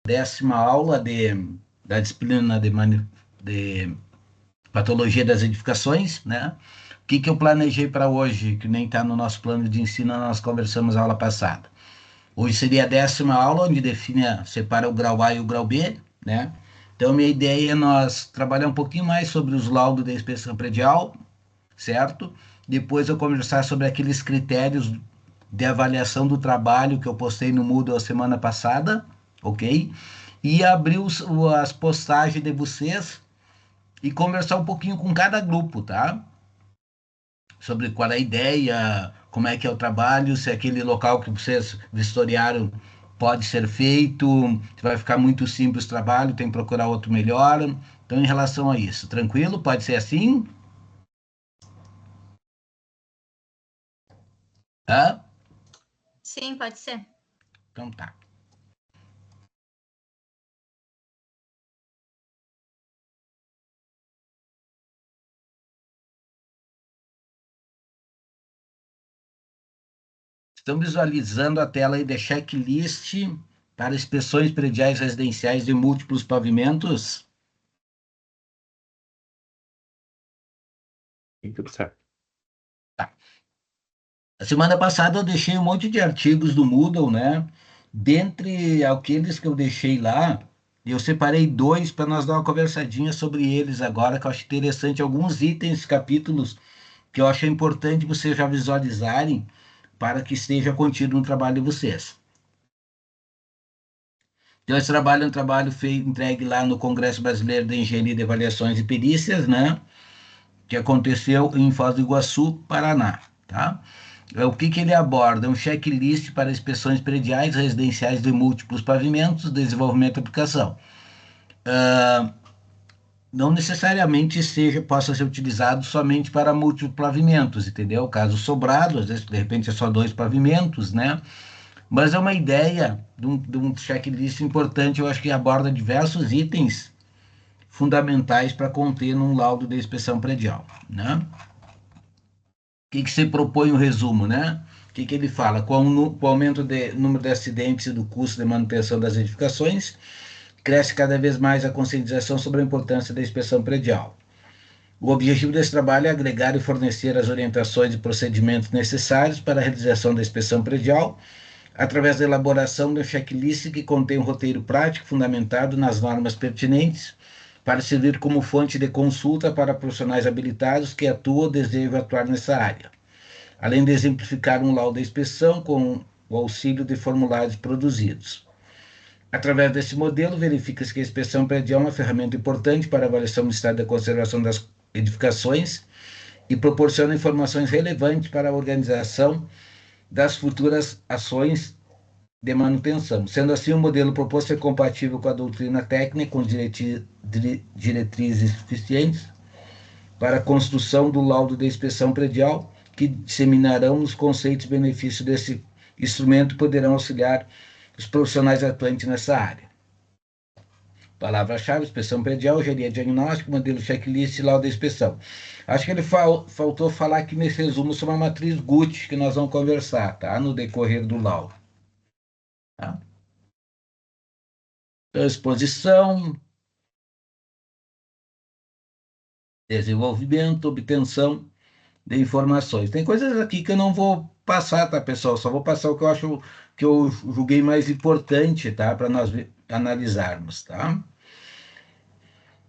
10ª aula da disciplina de patologia das edificações, né? O que eu planejei para hoje, que nem está no nosso plano de ensino, nós conversamos na aula passada. Hoje seria a 10ª aula, onde separa o grau A e o grau B, né? Então, minha ideia é nós trabalhar um pouquinho mais sobre os laudos da inspeção predial, certo? Depois eu conversar sobre aqueles critérios de avaliação do trabalho que eu postei no Moodle a semana passada, ok? E abrir as postagens de vocês e conversar um pouquinho com cada grupo, tá? Sobre qual é a ideia, como é que é o trabalho, se aquele local que vocês vistoriaram pode ser feito, se vai ficar muito simples o trabalho, tem que procurar outro melhor. Então, em relação a isso, tranquilo? Pode ser assim? Hã? Sim, pode ser. Então tá. Estão visualizando a tela aí de checklist para inspeções prediais residenciais de múltiplos pavimentos? Tudo certo. Tá. A semana passada eu deixei um monte de artigos do Moodle, né? Dentre aqueles que eu deixei lá, eu separei 2 para nós dar uma conversadinha sobre eles agora, que eu acho interessante, alguns itens, capítulos, que eu acho importante vocês já visualizarem para que esteja contido no trabalho de vocês. Então, esse trabalho é um trabalho feito, entregue lá no Congresso Brasileiro de Engenharia de Avaliações e Perícias, né? Que aconteceu em Foz do Iguaçu, Paraná, tá? O que ele aborda? Um checklist para inspeções prediais residenciais de múltiplos pavimentos, desenvolvimento e aplicação. Não necessariamente possa ser utilizado somente para múltiplos pavimentos, entendeu? Caso sobrado, às vezes, de repente, é só 2 pavimentos, né? Mas é uma ideia de um checklist importante, eu acho que aborda diversos itens fundamentais para conter num laudo de inspeção predial, né? O que se propõe o resumo, né? O que ele fala? Com o aumento do número de acidentes e do custo de manutenção das edificações, cresce cada vez mais a conscientização sobre a importância da inspeção predial. O objetivo desse trabalho é agregar e fornecer as orientações e procedimentos necessários para a realização da inspeção predial, através da elaboração de um checklist que contém um roteiro prático fundamentado nas normas pertinentes, para servir como fonte de consulta para profissionais habilitados que atuam ou desejam atuar nessa área, além de exemplificar um laudo da inspeção com o auxílio de formulários produzidos. Através desse modelo, verifica-se que a inspeção predial é uma ferramenta importante para a avaliação do estado da conservação das edificações e proporciona informações relevantes para a organização das futuras ações de manutenção. Sendo assim, o modelo proposto é compatível com a doutrina técnica, com diretrizes suficientes para a construção do laudo de inspeção predial, que disseminarão os conceitos e benefícios desse instrumento e poderão auxiliar os profissionais atuantes nessa área. Palavra-chave: inspeção predial, engenharia diagnóstico, modelo checklist e laudo de inspeção. Acho que ele faltou falar aqui nesse resumo sobre a matriz Guth, que nós vamos conversar, tá? No decorrer do laudo. Tá? Então, exposição, desenvolvimento, obtenção de informações. Tem coisas aqui que eu não vou passar, tá, pessoal? Só vou passar o que eu acho que eu julguei mais importante, tá? Para nós analisarmos, tá?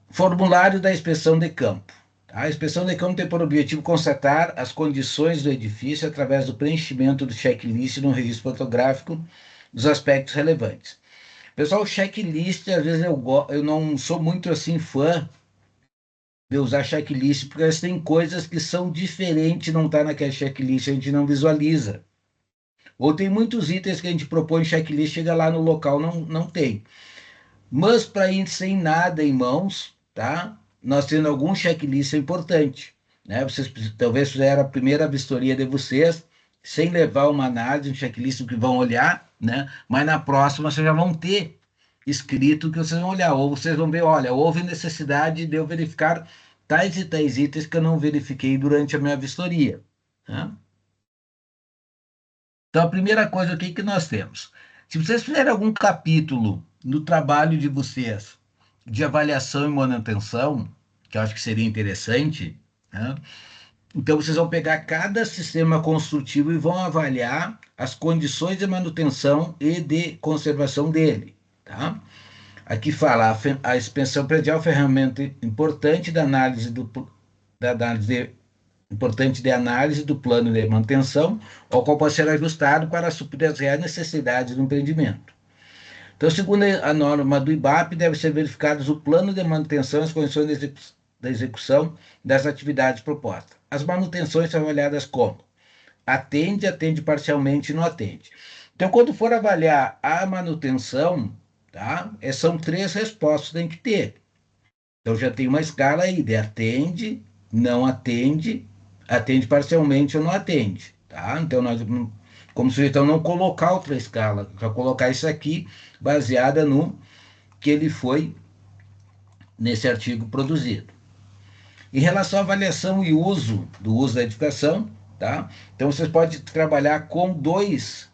Formulário da inspeção de campo. A inspeção de campo tem por objetivo constatar as condições do edifício através do preenchimento do checklist no registro fotográfico dos aspectos relevantes. Pessoal, checklist, às vezes eu não sou muito assim fã de usar checklist, porque tem coisas que são diferentes, não está naquela checklist, a gente não visualiza. Ou tem muitos itens que a gente propõe checklist, chega lá no local, não tem. Mas para ir sem nada em mãos, tá? Nós tendo algum checklist é importante, né? Vocês talvez fizeram a primeira vistoria de vocês, sem levar uma análise, um checklist que vão olhar, né? Mas na próxima vocês já vão ter escrito que vocês vão olhar, ou vocês vão ver, olha, houve necessidade de eu verificar tais e tais itens que eu não verifiquei durante a minha vistoria. Tá? Então, a primeira coisa, o que nós temos? Se vocês fizerem algum capítulo no trabalho de vocês de avaliação e manutenção, que eu acho que seria interessante, né? Então, vocês vão pegar cada sistema construtivo e vão avaliar as condições de manutenção e de conservação dele, tá? Aqui fala, a expensão predial é uma ferramenta importante da análise importante de análise do plano de manutenção, ao qual pode ser ajustado para suprir as reais necessidades do empreendimento. Então, segundo a norma do IBAP, deve ser verificados o plano de manutenção e as condições da execução das atividades propostas. As manutenções são avaliadas como atende, atende parcialmente e não atende. Então, quando for avaliar a manutenção, tá? São 3 respostas que tem que ter. Então, já tem uma escala aí de atende, não atende, atende parcialmente ou não atende, tá? Então, nós, como sugestão, não colocar outra escala, só colocar isso aqui baseada no que ele foi nesse artigo produzido. Em relação à avaliação e uso do uso da edificação, tá? Então, vocês podem trabalhar com dois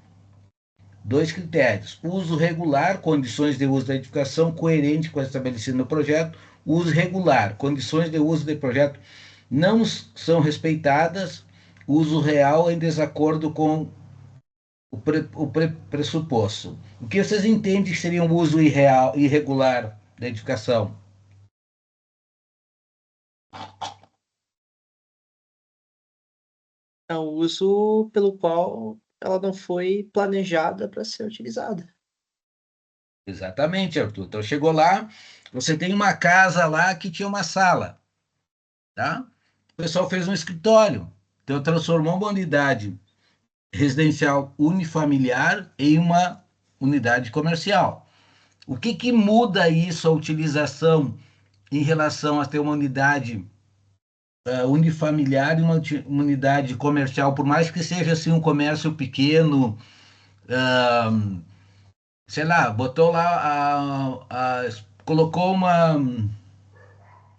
critérios. Uso regular, condições de uso da edificação coerente com o estabelecido no projeto. Uso regular, condições de uso do projeto não são respeitadas. Uso real em desacordo com o pressuposto. O que vocês entendem que seria um uso irregular da edificação? É o uso pelo qual ela não foi planejada para ser utilizada. Exatamente, Arthur. Então, chegou lá, você tem uma casa lá que tinha uma sala, tá? O pessoal fez um escritório. Então, transformou uma unidade residencial unifamiliar em uma unidade comercial. O que muda isso, a utilização, em relação a ter uma unidade unifamiliar e uma unidade comercial, por mais que seja assim um comércio pequeno, sei lá, botou lá, colocou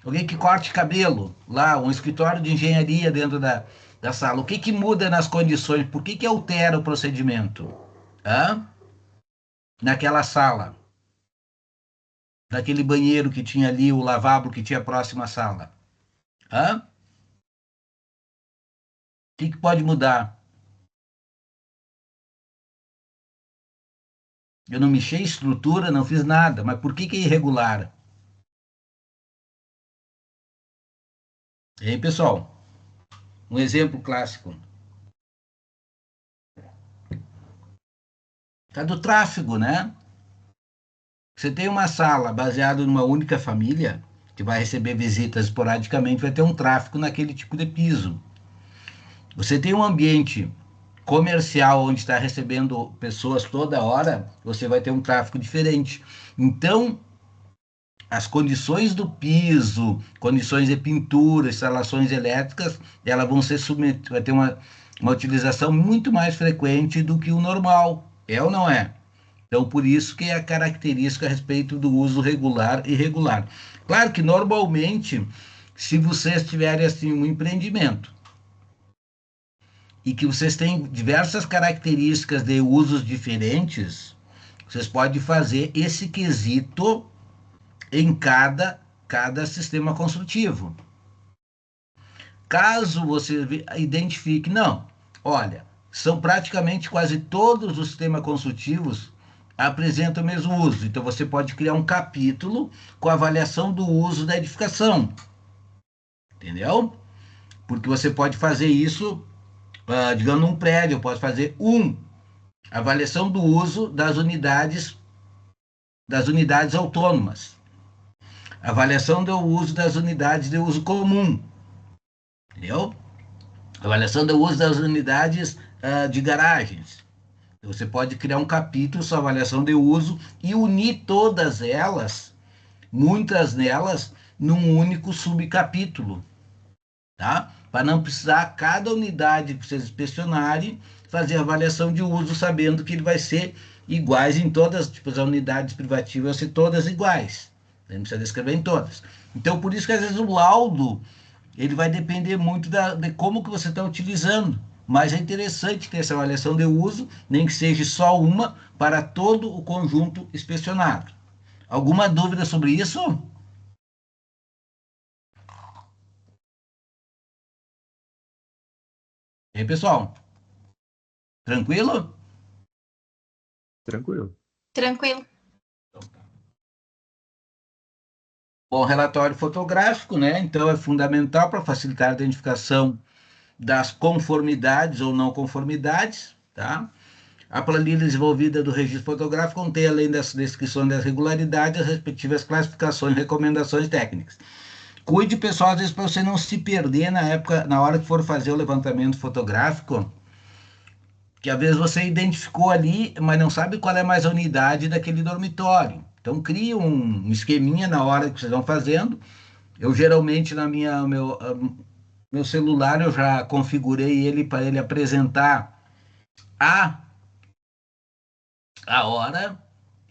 alguém que corte cabelo lá, um escritório de engenharia dentro da sala. O que muda nas condições? Por que altera o procedimento? Naquela sala, naquele banheiro que tinha ali, o lavabo que tinha próximo à sala. O que pode mudar? Eu não mexi em estrutura, não fiz nada, mas por que é irregular? E aí, pessoal, um exemplo clássico. Tá do tráfego, né? Você tem uma sala baseada numa única família, que vai receber visitas esporadicamente, vai ter um tráfego naquele tipo de piso. Você tem um ambiente comercial onde está recebendo pessoas toda hora, você vai ter um tráfego diferente. Então, as condições do piso, condições de pintura, instalações elétricas, elas vão ser submetidas, vai ter uma utilização muito mais frequente do que o normal. É ou não é? Então, por isso que é a característica a respeito do uso regular e irregular. Claro que, normalmente, se vocês tiverem assim, um empreendimento e que vocês têm diversas características de usos diferentes, vocês podem fazer esse quesito em cada sistema construtivo. Caso você identifique, não, olha, são praticamente quase todos os sistemas construtivos apresentam o mesmo uso. Então, você pode criar um capítulo com avaliação do uso da edificação. Entendeu? Porque você pode fazer isso, digamos, num prédio, pode fazer avaliação do uso das unidades autônomas. Avaliação do uso das unidades de uso comum. Entendeu? Avaliação do uso das unidades de garagens. Você pode criar um capítulo sobre avaliação de uso e unir todas elas, muitas delas, num único subcapítulo, tá? Para não precisar cada unidade que vocês inspecionarem fazer avaliação de uso, sabendo que ele vai ser iguais em todas, tipo, as unidades privativas vão ser todas iguais. Não precisa descrever em todas. Então, por isso que às vezes o laudo ele vai depender muito de como que você está utilizando. Mas é interessante ter essa avaliação de uso, nem que seja só uma, para todo o conjunto inspecionado. Alguma dúvida sobre isso? E aí, pessoal? Tranquilo? Tranquilo. Tranquilo. Bom, relatório fotográfico, né? Então é fundamental para facilitar a identificação das conformidades ou não conformidades, tá? A planilha desenvolvida do registro fotográfico contém, além das descrições das regularidades, as respectivas classificações e recomendações técnicas. Cuide, pessoal, às vezes para você não se perder na época, na hora que for fazer o levantamento fotográfico, que às vezes você identificou ali, mas não sabe qual é mais a unidade daquele dormitório. Então cria um esqueminha na hora que vocês vão fazendo. Eu geralmente meu celular eu já configurei ele para ele apresentar a, a hora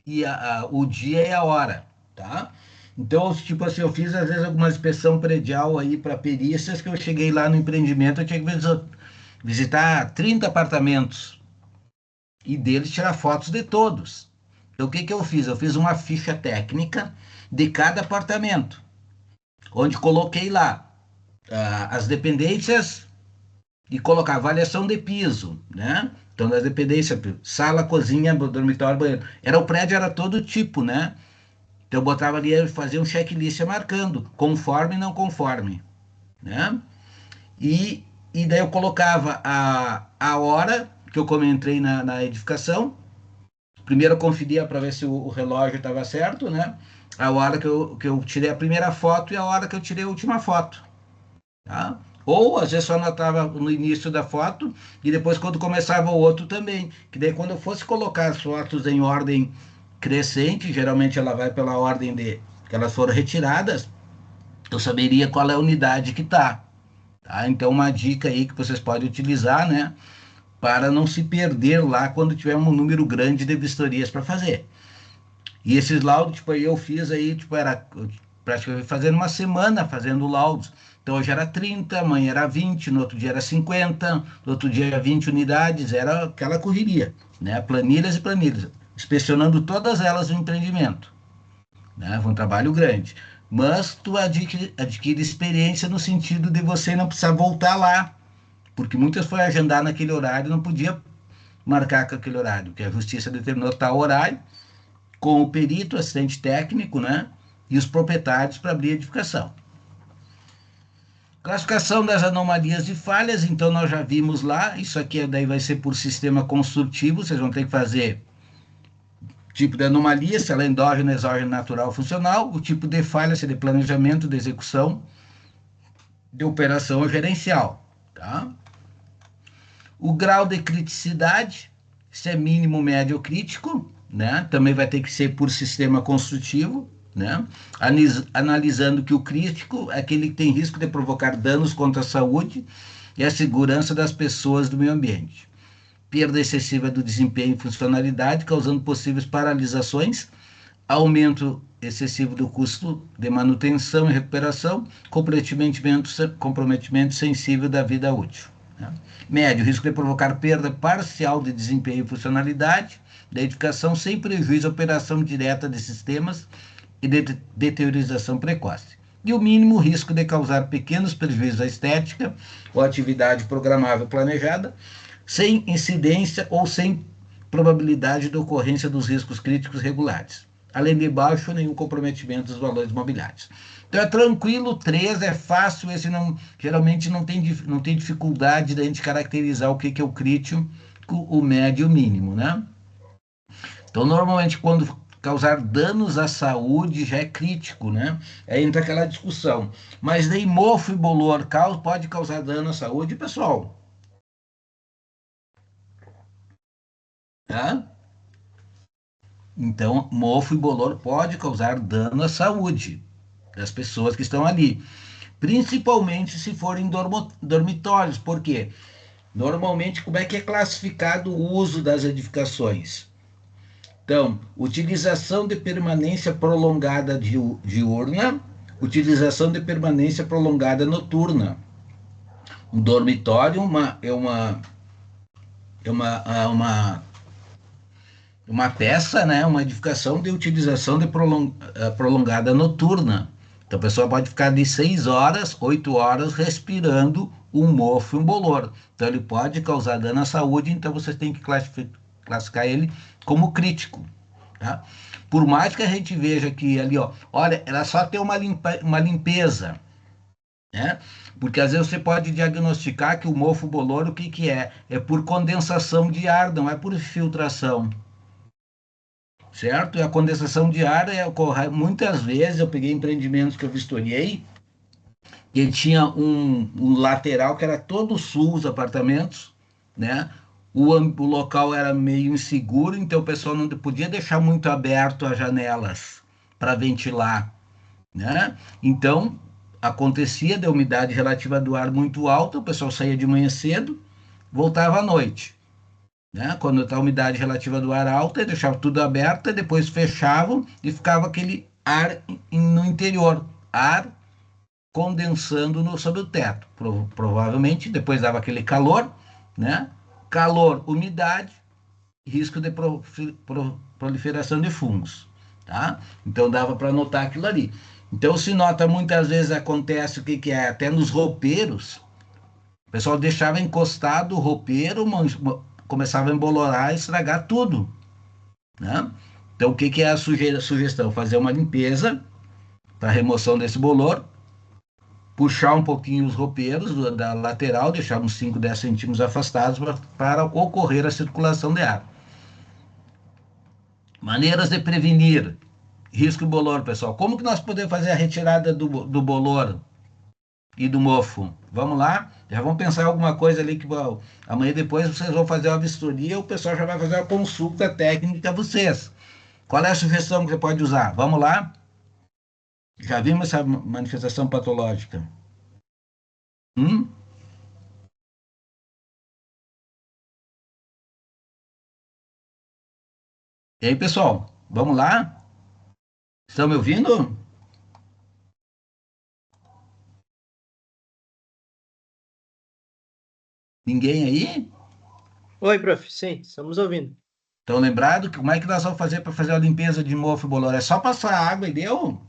e o dia e a hora, tá? Então, tipo assim, eu fiz às vezes alguma inspeção predial aí para perícias que eu cheguei lá no empreendimento, eu tinha que visitar 30 apartamentos e deles tirar fotos de todos. Então, o que que eu fiz? Eu fiz uma ficha técnica de cada apartamento, onde coloquei lá as dependências e colocar avaliação de piso, né? Então, das dependências, sala, cozinha, dormitório, banheiro. Era o prédio, era todo tipo, né? Então, eu botava ali, fazia um checklist marcando, conforme e não conforme, né? E daí eu colocava a hora que eu como entrei na edificação. Primeiro eu conferia para ver se o relógio estava certo, né? A hora que eu tirei a primeira foto e a hora que eu tirei a última foto, tá? Ou às vezes só anotava no início da foto e depois quando começava o outro também. Que daí quando eu fosse colocar as fotos em ordem crescente, geralmente ela vai pela ordem de que elas foram retiradas, eu saberia qual é a unidade que tá. Tá? Então uma dica aí que vocês podem utilizar, né? Para não se perder lá quando tiver um número grande de vistorias para fazer. E esses laudos, tipo, aí eu fiz aí, tipo, era praticamente fazendo uma semana fazendo laudos. Então hoje era 30, amanhã era 20, no outro dia era 50, no outro dia era 20 unidades, era aquela correria, né? Planilhas e planilhas, inspecionando todas elas no empreendimento, né? Foi um trabalho grande. Mas tu adquire experiência no sentido de você não precisar voltar lá, porque muitas foi agendar naquele horário, não podia marcar com aquele horário, que a justiça determinou tal horário, com o perito, assistente técnico, né? E os proprietários para abrir a edificação. Classificação das anomalias e falhas, então nós já vimos lá, isso aqui daí vai ser por sistema construtivo, vocês vão ter que fazer tipo de anomalia, se ela é endógena, exógena, natural, funcional, o tipo de falha, se é de planejamento, de execução, de operação ou gerencial, tá? O grau de criticidade, se é mínimo, médio ou crítico, né? Também vai ter que ser por sistema construtivo, né? Analisando que o crítico é aquele que tem risco de provocar danos contra a saúde e a segurança das pessoas do meio ambiente. Perda excessiva do desempenho e funcionalidade, causando possíveis paralisações, aumento excessivo do custo de manutenção e recuperação, comprometimento sensível da vida útil. Né? Médio, risco de provocar perda parcial de desempenho e funcionalidade da edificação sem prejuízo à operação direta de sistemas e de deteriorização precoce. E o mínimo, risco de causar pequenos prejuízos à estética ou atividade programável planejada, sem incidência ou sem probabilidade de ocorrência dos riscos críticos regulares. Além de baixo, nenhum comprometimento dos valores mobiliários. Então é tranquilo, 3 é fácil, esse não, geralmente não tem dificuldade da gente caracterizar o que é o crítico, o médio e o mínimo, né? Então, normalmente, quando causar danos à saúde já é crítico, né? Aí entra aquela discussão. Mas daí mofo e bolor pode causar dano à saúde, pessoal? Tá? Então, mofo e bolor pode causar dano à saúde das pessoas que estão ali. Principalmente se forem dormitórios. Por quê? Normalmente, como é que é classificado o uso das edificações? Então, utilização de permanência prolongada diurna, utilização de permanência prolongada noturna. Um dormitório é uma uma peça, né, uma edificação de utilização de prolongada noturna. Então a pessoa pode ficar de 6 horas, 8 horas respirando um mofo e um bolor. Então ele pode causar dano à saúde, então você tem que classificar ele como crítico. Tá? Por mais que a gente veja que ali, ó, olha, era só ter uma limpeza, né? Porque às vezes você pode diagnosticar que o mofo bolor, o que que é? É por condensação de ar, não é por filtração, certo? E a condensação de ar ocorre muitas vezes. Eu peguei empreendimentos que eu vistoriei, que tinha um lateral que era todo sul os apartamentos, né? O local era meio inseguro, então o pessoal não podia deixar muito aberto as janelas para ventilar, né? Então acontecia da umidade relativa do ar muito alta, o pessoal saía de manhã cedo, voltava à noite, né? Quando está a umidade relativa do ar alta, deixava tudo aberto, e depois fechavam e ficava aquele ar no interior, ar condensando sobre o teto. Provavelmente depois dava aquele calor, né? Calor, umidade, risco de proliferação de fungos, tá? Então dava para notar aquilo ali. Então se nota muitas vezes acontece o que que é até nos roupeiros, o pessoal deixava encostado o roupeiro, começava a embolorar e estragar tudo, né? Então, o que que é a sugestão? Fazer uma limpeza para remoção desse bolor, puxar um pouquinho os roupeiros da lateral, deixar uns 5, 10 centímetros afastados para ocorrer a circulação de ar. Maneiras de prevenir risco bolor, pessoal. Como que nós podemos fazer a retirada do bolor e do mofo? Vamos lá? Já vamos pensar em alguma coisa ali que amanhã depois vocês vão fazer uma vistoria, o pessoal já vai fazer uma consulta técnica a vocês. Qual é a sugestão que você pode usar? Vamos lá? Já vimos essa manifestação patológica. Hum? E aí, pessoal? Vamos lá? Estão me ouvindo? Ninguém aí? Oi, prof. Sim, estamos ouvindo. Estão lembrados? Como é que nós vamos fazer para fazer a limpeza de mofo e bolor? É só passar água e deu?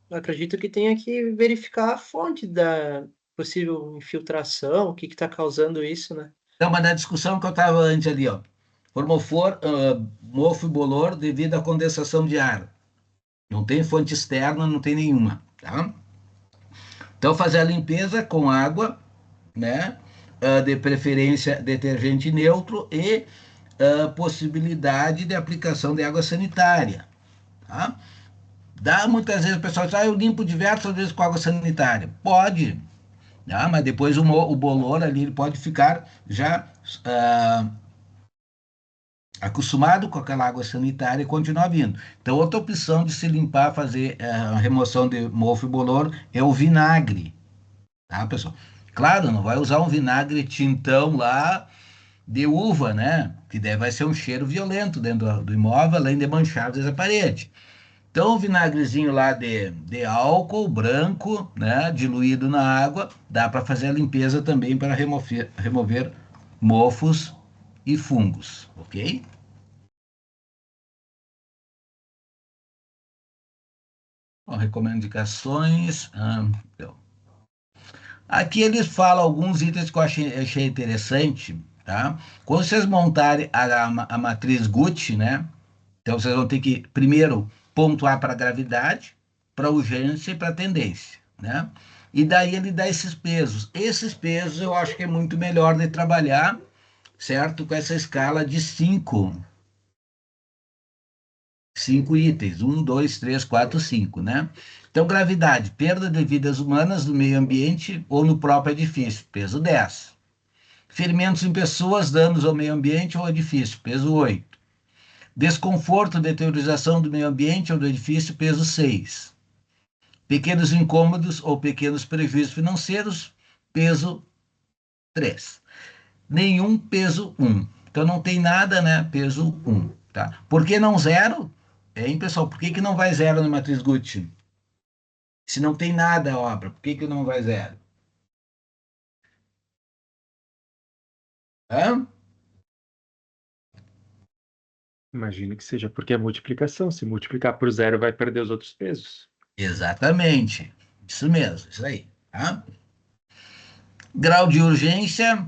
Eu acredito que tenha que verificar a fonte da possível infiltração, o que está causando isso, né? Então, mas na discussão que eu estava antes ali, ó. Formofor, mofo e bolor devido à condensação de ar. Não tem fonte externa, não tem nenhuma, tá? Então, fazer a limpeza com água, né? De preferência detergente neutro e possibilidade de aplicação de água sanitária, tá? Dá muitas vezes o pessoal diz, eu limpo diversas vezes com água sanitária. Pode, tá? Mas depois o bolor ali ele pode ficar já acostumado com aquela água sanitária e continuar vindo. Então, outra opção de se limpar, fazer a remoção de mofo e bolor é o vinagre, tá, pessoal? Claro, não vai usar um vinagre tintão lá de uva, né? Que daí vai ser um cheiro violento dentro do imóvel, além de manchar às vezes a parede. Então, o vinagrezinho lá de álcool branco, né? Diluído na água, dá para fazer a limpeza também para remover mofos e fungos, ok? Bom, recomendações. Então. Aqui eles falam alguns itens que eu achei interessante, tá? Quando vocês montarem a matriz Gucci, né? Então vocês vão ter que, primeiro, pontuar para a gravidade, para a urgência e para a tendência, né? E daí ele dá esses pesos. Esses pesos eu acho que é muito melhor de trabalhar, certo? Com essa escala de 5 itens, um, dois, três, quatro, cinco, né? Então, gravidade, perda de vidas humanas no meio ambiente ou no próprio edifício, peso 10. Ferimentos em pessoas, danos ao meio ambiente ou edifício, peso 8. Desconforto, deteriorização do meio ambiente ou do edifício, peso 6. Pequenos incômodos ou pequenos prejuízos financeiros, peso 3. Nenhum, peso 1. Então não tem nada, né? Peso 1. Tá? Por que não zero? Hein, pessoal? Por que, que não vai zero na matriz Gucci? Se não tem nada a obra, por que, que não vai zero? Hã? Imagino que seja porque é multiplicação. Se multiplicar por zero, vai perder os outros pesos. Exatamente. Isso mesmo, isso aí. Tá? Grau de urgência,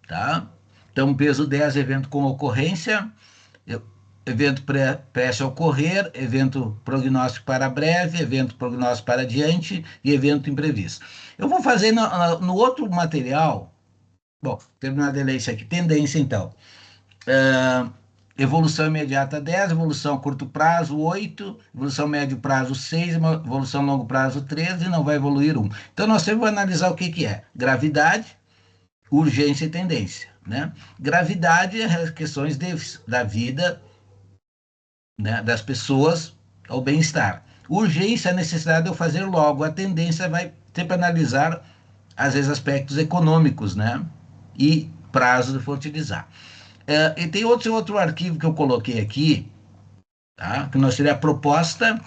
tá? Então, peso 10, evento com ocorrência, evento prestes a ocorrer, evento prognóstico para breve, evento prognóstico para adiante e evento imprevisto. Eu vou fazer no outro material, bom, terminado esse aqui, tendência então. Evolução imediata 10, evolução a curto prazo 8, evolução médio prazo 6, evolução longo prazo 13 e não vai evoluir 1. Então nós temos que analisar o que é gravidade, urgência e tendência. Né? Gravidade é as questões da vida, né, das pessoas ao bem-estar. Urgência é a necessidade de eu fazer logo. A tendência vai ter para analisar, às vezes, aspectos econômicos, né? E prazo de for utilizar. E tem outro arquivo que eu coloquei aqui, tá? Que nós seria a proposta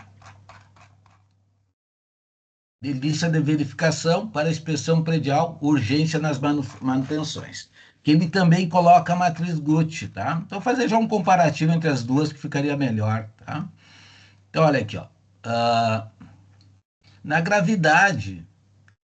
de lista de verificação para inspeção predial, urgência nas manutenções. Que ele também coloca a matriz Gucci, tá? Então, fazer já um comparativo entre as duas que ficaria melhor, tá? Então, olha aqui, ó. Na gravidade,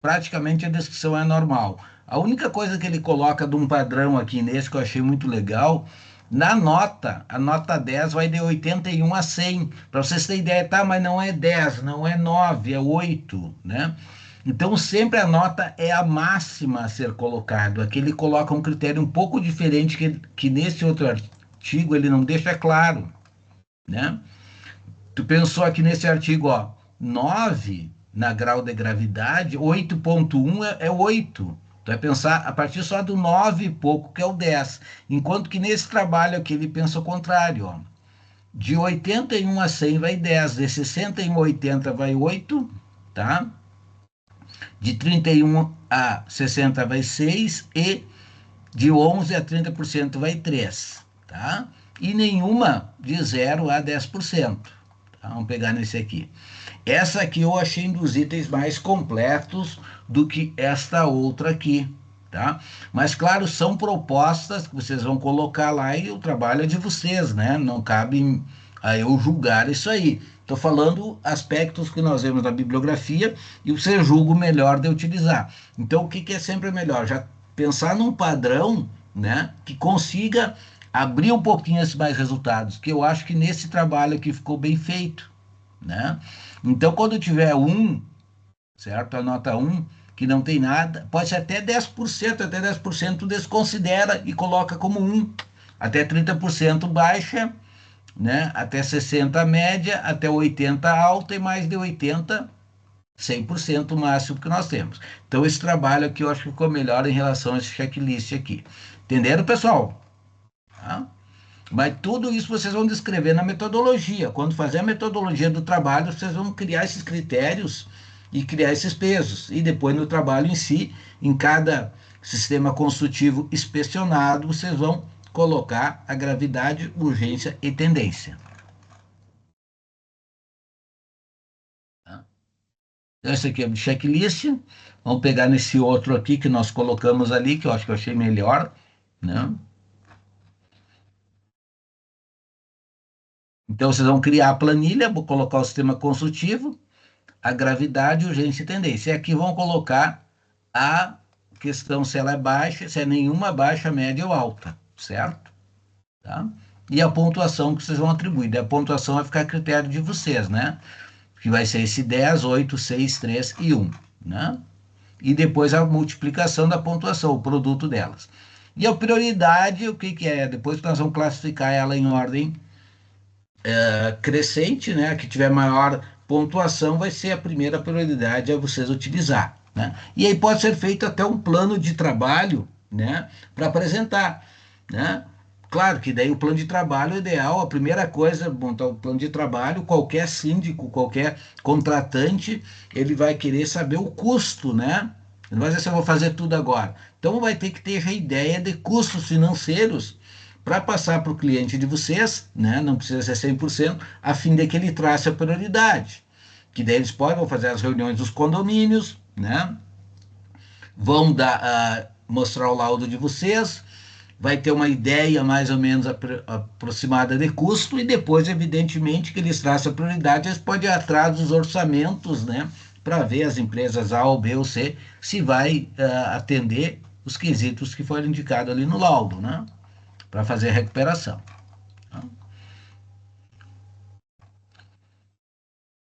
praticamente a descrição é normal. A única coisa que ele coloca de um padrão aqui nesse que eu achei muito legal, na nota, a nota 10 vai de 81 a 100. Para vocês terem ideia, tá? Mas não é 10, não é 9, é 8, né? Então, sempre a nota é a máxima a ser colocado. Aqui ele coloca um critério um pouco diferente que nesse outro artigo ele não deixa claro, né? Tu pensou aqui nesse artigo, ó, 9 na grau de gravidade, 8,1 é 8. Tu vai pensar a partir só do 9 e pouco, que é o 10. Enquanto que nesse trabalho aqui ele pensa o contrário, ó. De 81 a 100 vai 10, de 61 a 80 vai 8, tá? De 31 a 60 vai 6 e de 11 a 30% vai 3, tá? E nenhuma de 0 a 10%. Tá? Vamos pegar nesse aqui. Essa aqui eu achei um dos itens mais completos do que esta outra aqui, tá? Mas, claro, são propostas que vocês vão colocar lá e o trabalho é de vocês, né? Não cabe a eu julgar isso aí. Estou falando aspectos que nós vemos na bibliografia e você julga o melhor de utilizar. Então, o que é sempre melhor? Já pensar num padrão, né, que consiga abrir um pouquinho esses mais resultados, que eu acho que nesse trabalho aqui ficou bem feito, né? Então, quando tiver 1, certo? A nota 1, que não tem nada, pode ser até 10%, até 10% desconsidera e coloca como 1. Até 30% baixa, né? Até 60 média, até 80 alta e mais de 80, 100% o máximo que nós temos. Então, esse trabalho aqui eu acho que ficou melhor em relação a esse checklist aqui. Entenderam, pessoal? Tá? Mas tudo isso vocês vão descrever na metodologia. Quando fazer a metodologia do trabalho, vocês vão criar esses critérios e criar esses pesos. E depois no trabalho em si, em cada sistema construtivo inspecionado, vocês vão colocar a gravidade, urgência e tendência. Tá? Então, esse aqui é o checklist. Vamos pegar nesse outro aqui que nós colocamos ali, que eu acho que eu achei melhor, né? Então, vocês vão criar a planilha, vou colocar o sistema consultivo, a gravidade, urgência e tendência. E aqui vão colocar a questão se ela é baixa, se é nenhuma baixa, média ou alta, certo? Tá? E a pontuação que vocês vão atribuir. E a pontuação vai ficar a critério de vocês, né? Que vai ser esse 10, 8, 6, 3 e 1, né? E depois a multiplicação da pontuação, o produto delas. E a prioridade, o que é? Depois nós vamos classificar ela em ordem crescente, né? A que tiver maior pontuação vai ser a primeira prioridade a vocês utilizar, né? E aí pode ser feito até um plano de trabalho, né? Para apresentar, né? Claro que daí o plano de trabalho é ideal, a primeira coisa, montar o plano de trabalho, qualquer síndico, qualquer contratante, ele vai querer saber o custo, né? Não vai dizer se eu vou fazer tudo agora. Então vai ter que ter a ideia de custos financeiros para passar para o cliente de vocês, né? Não precisa ser 100%, a fim de que ele trace a prioridade. Que daí eles vão fazer as reuniões dos condomínios, né? Vão mostrar o laudo de vocês, vai ter uma ideia mais ou menos aproximada de custo, e depois, evidentemente, que eles traçam a prioridade, eles podem ir atrás dos orçamentos, né, para ver as empresas A ou B ou C, se vai atender os quesitos que foram indicados ali no laudo, né, para fazer a recuperação.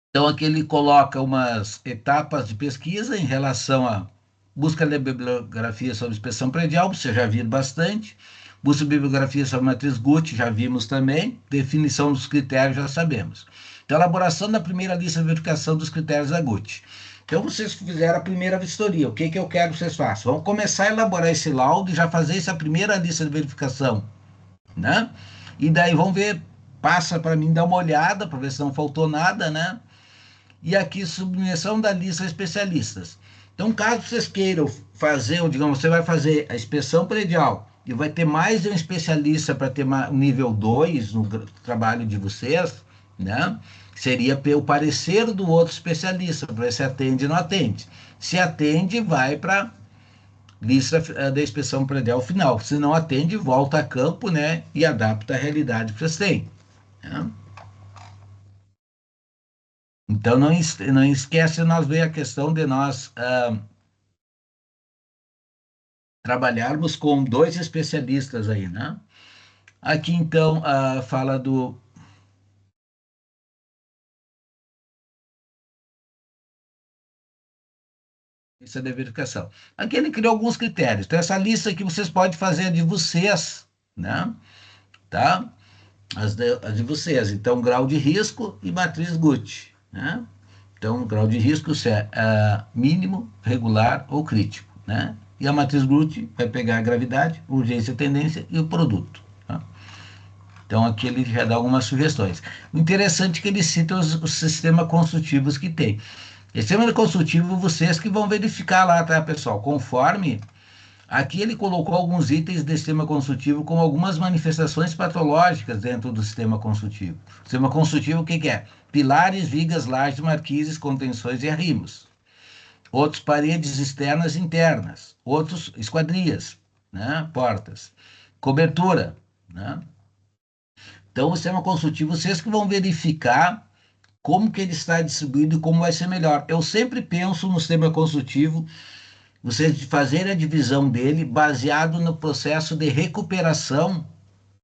Então, aqui ele coloca umas etapas de pesquisa em relação a busca de bibliografia sobre inspeção predial, você já viu bastante. Busca de bibliografia sobre matriz Gucci, já vimos também. Definição dos critérios, já sabemos. Então, elaboração da primeira lista de verificação dos critérios da Gucci. Então, vocês fizeram a primeira vistoria. O que eu quero que vocês façam? Vamos começar a elaborar esse laudo e já fazer essa primeira lista de verificação, né? E daí vão ver, passa para mim dar uma olhada, para ver se não faltou nada, né? E aqui, submissão da lista de especialistas. Então, caso vocês queiram fazer, ou digamos, você vai fazer a inspeção predial e vai ter mais de um especialista para ter o nível 2 no trabalho de vocês, né? Seria o parecer do outro especialista, para ver se atende ou não atende. Se atende, vai para lista da inspeção predial final. Se não atende, volta a campo, né? E adapta a realidade que vocês têm, né? Então, não esquece de nós ver a questão de nós trabalharmos com 2 especialistas aí, né? Aqui, então, fala do... lista de verificação. Aqui ele criou alguns critérios. Então, essa lista aqui vocês podem fazer de vocês, né? Tá? As de vocês. Então, grau de risco e matriz Gucci, né? Então, o grau de risco se é mínimo, regular ou crítico, né? E a matriz Gucci vai pegar a gravidade, urgência, tendência e o produto, tá? Então, aqui ele já dá algumas sugestões. O interessante é que ele cita os sistemas construtivos que tem. Esse sistema construtivo, vocês que vão verificar lá, tá, pessoal? Conforme... Aqui ele colocou alguns itens do sistema construtivo com algumas manifestações patológicas dentro do sistema construtivo. O sistema construtivo, o que é? Pilares, vigas, lajes, marquises, contenções e arrimos. Outros, paredes externas e internas. Outros, esquadrias, né? Portas. Cobertura, né? Então, o sistema construtivo, vocês que vão verificar como que ele está distribuído e como vai ser melhor. Eu sempre penso no sistema construtivo, vocês fazerem a divisão dele baseado no processo de recuperação,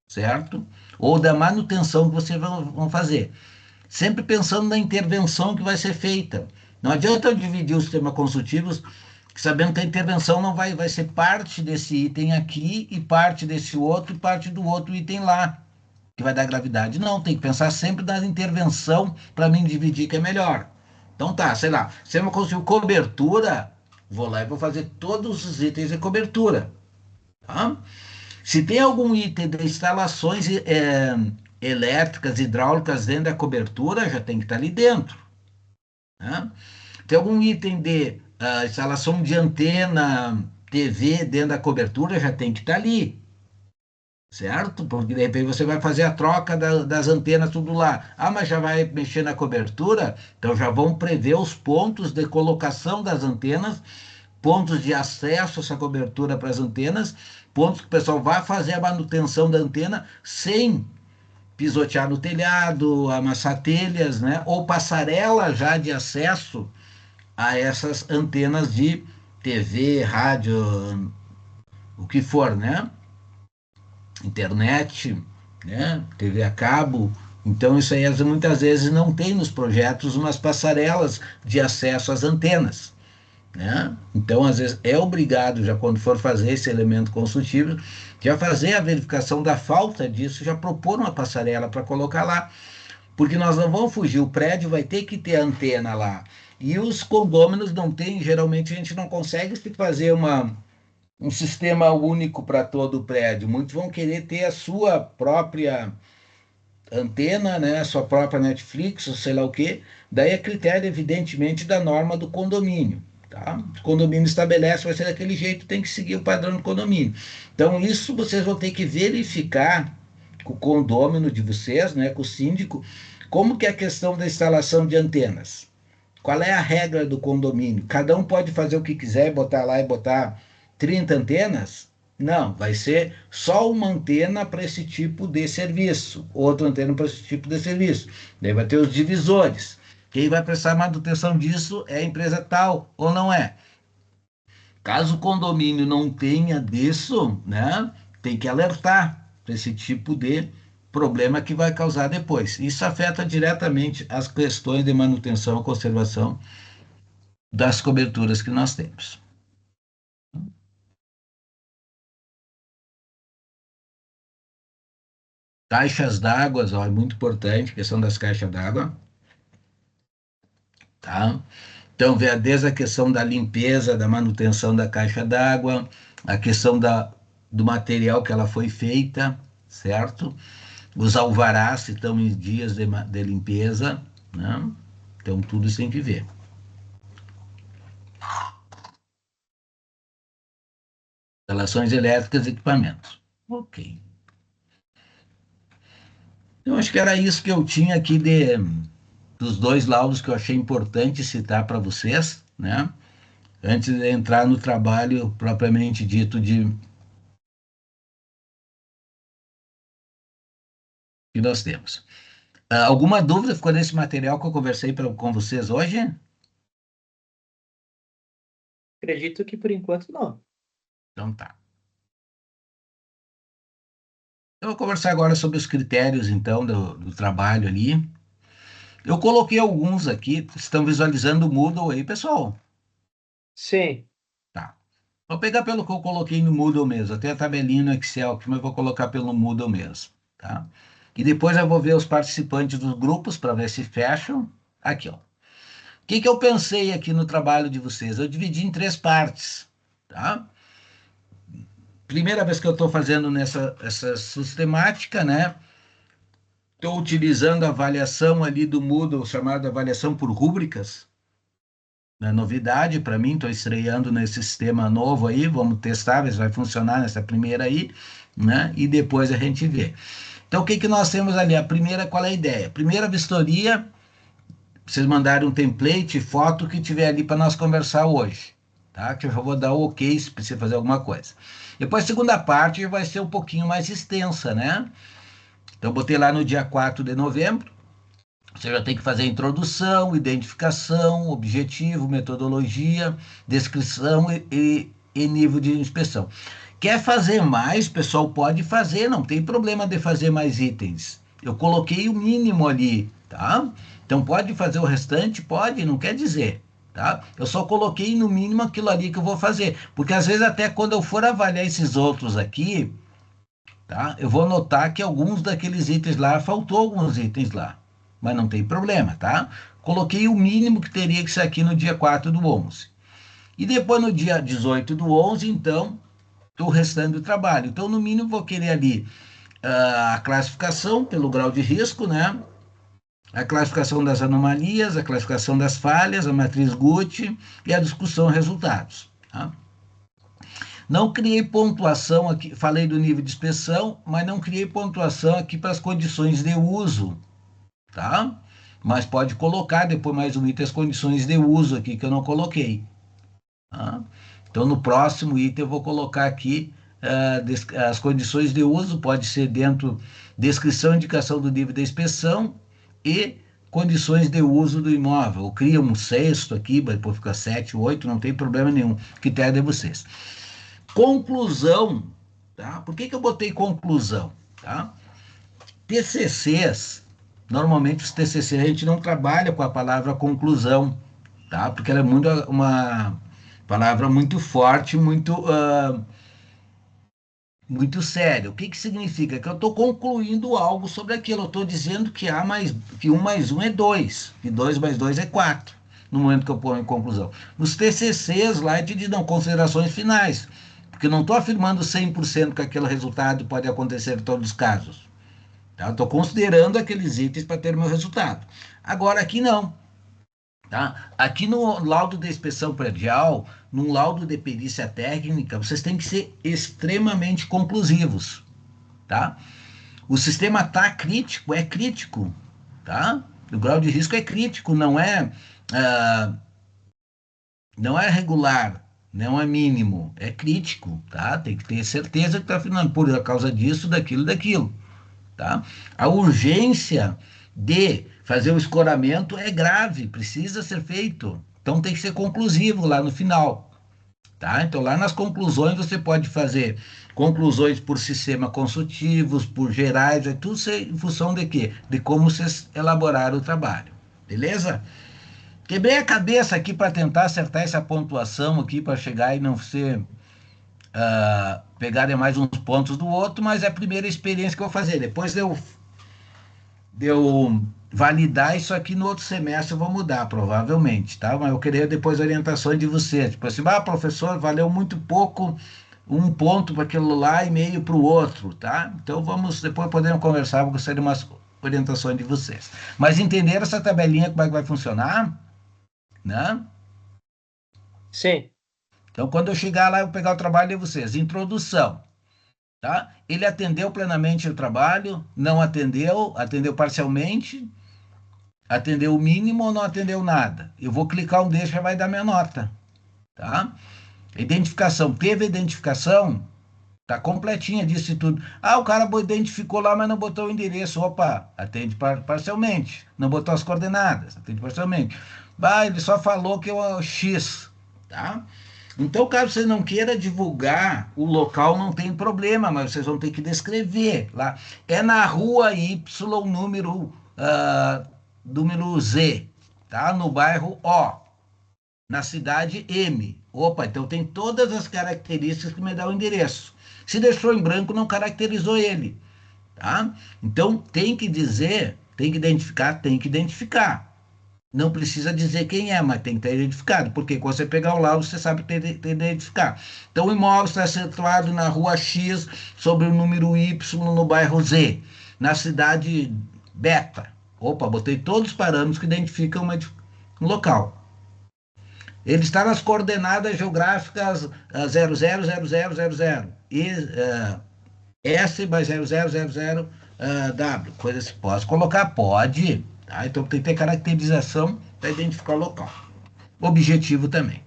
certo? Ou da manutenção que vocês vão fazer. Sempre pensando na intervenção que vai ser feita. Não adianta eu dividir os sistemas construtivos sabendo que a intervenção não vai ser parte desse item aqui e parte desse outro e parte do outro item lá, que vai dar gravidade. Não, tem que pensar sempre na intervenção para mim dividir, que é melhor. Então tá, sei lá, sistema construtivo cobertura... Vou lá e vou fazer todos os itens de cobertura, tá? Se tem algum item de instalações elétricas, hidráulicas dentro da cobertura, já tem que estar ali dentro, né? Tem algum item de instalação de antena, TV dentro da cobertura, já tem que estar ali, certo? Porque de repente você vai fazer a troca das antenas tudo lá. Ah, mas já vai mexer na cobertura? Então já vão prever os pontos de colocação das antenas, pontos de acesso a essa cobertura para as antenas, pontos que o pessoal vai fazer a manutenção da antena sem pisotear no telhado, amassar telhas, né? Ou passarela já de acesso a essas antenas de TV, rádio, o que for, né? Internet, né? TV a cabo. Então, isso aí muitas vezes não tem nos projetos umas passarelas de acesso às antenas, né? Então, às vezes, é obrigado, já quando for fazer esse elemento construtivo, já fazer a verificação da falta disso, já propor uma passarela para colocar lá, porque nós não vamos fugir, o prédio vai ter que ter antena lá, e os condôminos não tem, geralmente a gente não consegue fazer um sistema único para todo o prédio. Muitos vão querer ter a sua própria antena, né, a sua própria Netflix, ou sei lá o quê. Daí é critério, evidentemente, da norma do condomínio. Tá? O condomínio estabelece, vai ser daquele jeito, tem que seguir o padrão do condomínio. Então, isso vocês vão ter que verificar com o condômino de vocês, né, com o síndico, como que é a questão da instalação de antenas. Qual é a regra do condomínio? Cada um pode fazer o que quiser, botar lá e botar 30 antenas? Não, vai ser só uma antena para esse tipo de serviço, outra antena para esse tipo de serviço. Daí vai ter os divisores. Quem vai prestar manutenção disso é a empresa tal ou não é. Caso o condomínio não tenha disso, né, tem que alertar para esse tipo de problema que vai causar depois. Isso afeta diretamente as questões de manutenção e conservação das coberturas que nós temos. Caixas d'água, ó, é muito importante, a questão das caixas d'água, tá? Então, desde a questão da limpeza, da manutenção da caixa d'água, a questão do material que ela foi feita, certo? Os alvarás se estão em dias de limpeza, né? Então, tudo isso tem que ver. Instalações elétricas e equipamentos. Ok. Eu acho que era isso que eu tinha aqui dos dois laudos que eu achei importante citar para vocês, né? Antes de entrar no trabalho propriamente dito que nós temos. Alguma dúvida ficou nesse material que eu conversei com vocês hoje? Acredito que por enquanto não. Então tá. Eu vou conversar agora sobre os critérios, então, do trabalho ali. Eu coloquei alguns aqui, estão visualizando o Moodle aí, pessoal? Sim. Tá. Vou pegar pelo que eu coloquei no Moodle mesmo. Até a tabelinha no Excel aqui, mas eu vou colocar pelo Moodle mesmo, tá? E depois eu vou ver os participantes dos grupos para ver se fecham. Aqui, ó. O que eu pensei aqui no trabalho de vocês? Eu dividi em 3 partes, tá? Primeira vez que eu estou fazendo essa sistemática, né? Estou utilizando a avaliação ali do Moodle, chamada avaliação por rúbricas. É novidade para mim, estou estreando nesse sistema novo aí, vamos testar, ver se vai funcionar nessa primeira aí, né? E depois a gente vê. Então, o que nós temos ali? A primeira, qual é a ideia? Primeira vistoria, vocês mandarem um template, foto que tiver ali para nós conversar hoje, tá? Que eu já vou dar o ok se precisa fazer alguma coisa. Depois, a segunda parte vai ser um pouquinho mais extensa, né? Então, eu botei lá no dia 4 de novembro, você já tem que fazer introdução, identificação, objetivo, metodologia, descrição e nível de inspeção. Quer fazer mais, pessoal, pode fazer, não tem problema de fazer mais itens. Eu coloquei o mínimo ali, tá? Então pode fazer o restante? Pode, não quer dizer, tá? Eu só coloquei no mínimo aquilo ali que eu vou fazer, porque às vezes até quando eu for avaliar esses outros aqui, tá? Eu vou notar que alguns daqueles itens lá, faltou alguns itens lá, mas não tem problema, tá? Coloquei o mínimo que teria que ser aqui no dia 4 do 11. E depois no dia 18 do 11, então, o restante do trabalho. Então, no mínimo, vou querer ali a classificação pelo grau de risco, né? A classificação das anomalias, a classificação das falhas, a matriz Gucci e a discussão de resultados, tá? Não criei pontuação aqui, falei do nível de inspeção, mas não criei pontuação aqui para as condições de uso, tá? Mas pode colocar depois mais um item, as condições de uso aqui que eu não coloquei, tá? Então, no próximo item eu vou colocar aqui as condições de uso, pode ser dentro descrição e indicação do nível da inspeção e condições de uso do imóvel. Eu crio um sexto aqui, depois fica 7, 8, não tem problema nenhum, critério de vocês. Conclusão, tá? Por que eu botei conclusão, tá? TCCs, normalmente os TCCs a gente não trabalha com a palavra conclusão, tá? Porque ela é muito uma palavra muito forte, muito séria. O que significa? Que eu estou concluindo algo sobre aquilo. Eu estou dizendo que que 1 mais 1 é 2, que 2 mais 2 é 4, no momento que eu ponho em conclusão. Nos TCCs lá, eu te diz, não, considerações finais, porque eu não estou afirmando 100% que aquele resultado pode acontecer em todos os casos. Tá? Eu estou considerando aqueles itens para ter o meu resultado. Agora, aqui não. Tá? Aqui no laudo de inspeção predial, num laudo de perícia técnica, vocês têm que ser extremamente conclusivos, tá? O sistema está crítico, é crítico, tá? O grau de risco é crítico, não é regular, não é mínimo, é crítico, tá? Tem que ter certeza que está finalizando por causa disso, daquilo, daquilo, tá? A urgência de fazer o escoramento é grave, precisa ser feito. Então tem que ser conclusivo lá no final, tá? Então lá nas conclusões você pode fazer conclusões por sistema consultivos, por gerais, é tudo em função de quê? De como vocês elaboraram o trabalho, beleza? Quebrei a cabeça aqui para tentar acertar essa pontuação aqui para chegar e não ser pegar mais uns pontos do outro, mas é a primeira experiência que eu vou fazer. Depois de eu validar isso aqui no outro semestre, eu vou mudar, provavelmente, tá? Mas eu queria depois orientações de vocês. Tipo assim, professor, valeu muito pouco um ponto para aquilo lá e meio para o outro, tá? Então vamos, depois podemos conversar, vou gostaria de umas orientações de vocês. Mas entenderam essa tabelinha, como é que vai funcionar? Né? Sim. Então, quando eu chegar lá, eu vou pegar o trabalho de vocês. Introdução, tá? Ele atendeu plenamente o trabalho, não atendeu, atendeu parcialmente, atendeu o mínimo ou não atendeu nada. Eu vou clicar um desses, já vai dar minha nota, tá? Identificação, teve identificação, tá completinha disso e tudo. O cara identificou lá, mas não botou o endereço. Opa, atende parcialmente. Não botou as coordenadas, atende parcialmente. Ele só falou que é o X, tá? Então, caso você não queira divulgar o local, não tem problema, mas vocês vão ter que descrever lá. É na rua Y, número Z, tá? No bairro O, na cidade M. Opa, então tem todas as características que me dá o endereço. Se deixou em branco, não caracterizou ele, tá? Então, tem que dizer, tem que identificar, tem que identificar. Não precisa dizer quem é, mas tem que ter identificado, porque quando você pegar o laudo, você sabe ter identificar. Então, o imóvel está situado na rua X, sobre o número Y, no bairro Z, na cidade Beta. Opa, botei todos os parâmetros que identificam um local. Ele está nas coordenadas geográficas 000000 e S mais 0000 W, coisa assim. Posso colocar? Pode. Tá? Então tem que ter caracterização para identificar o local. Objetivo também.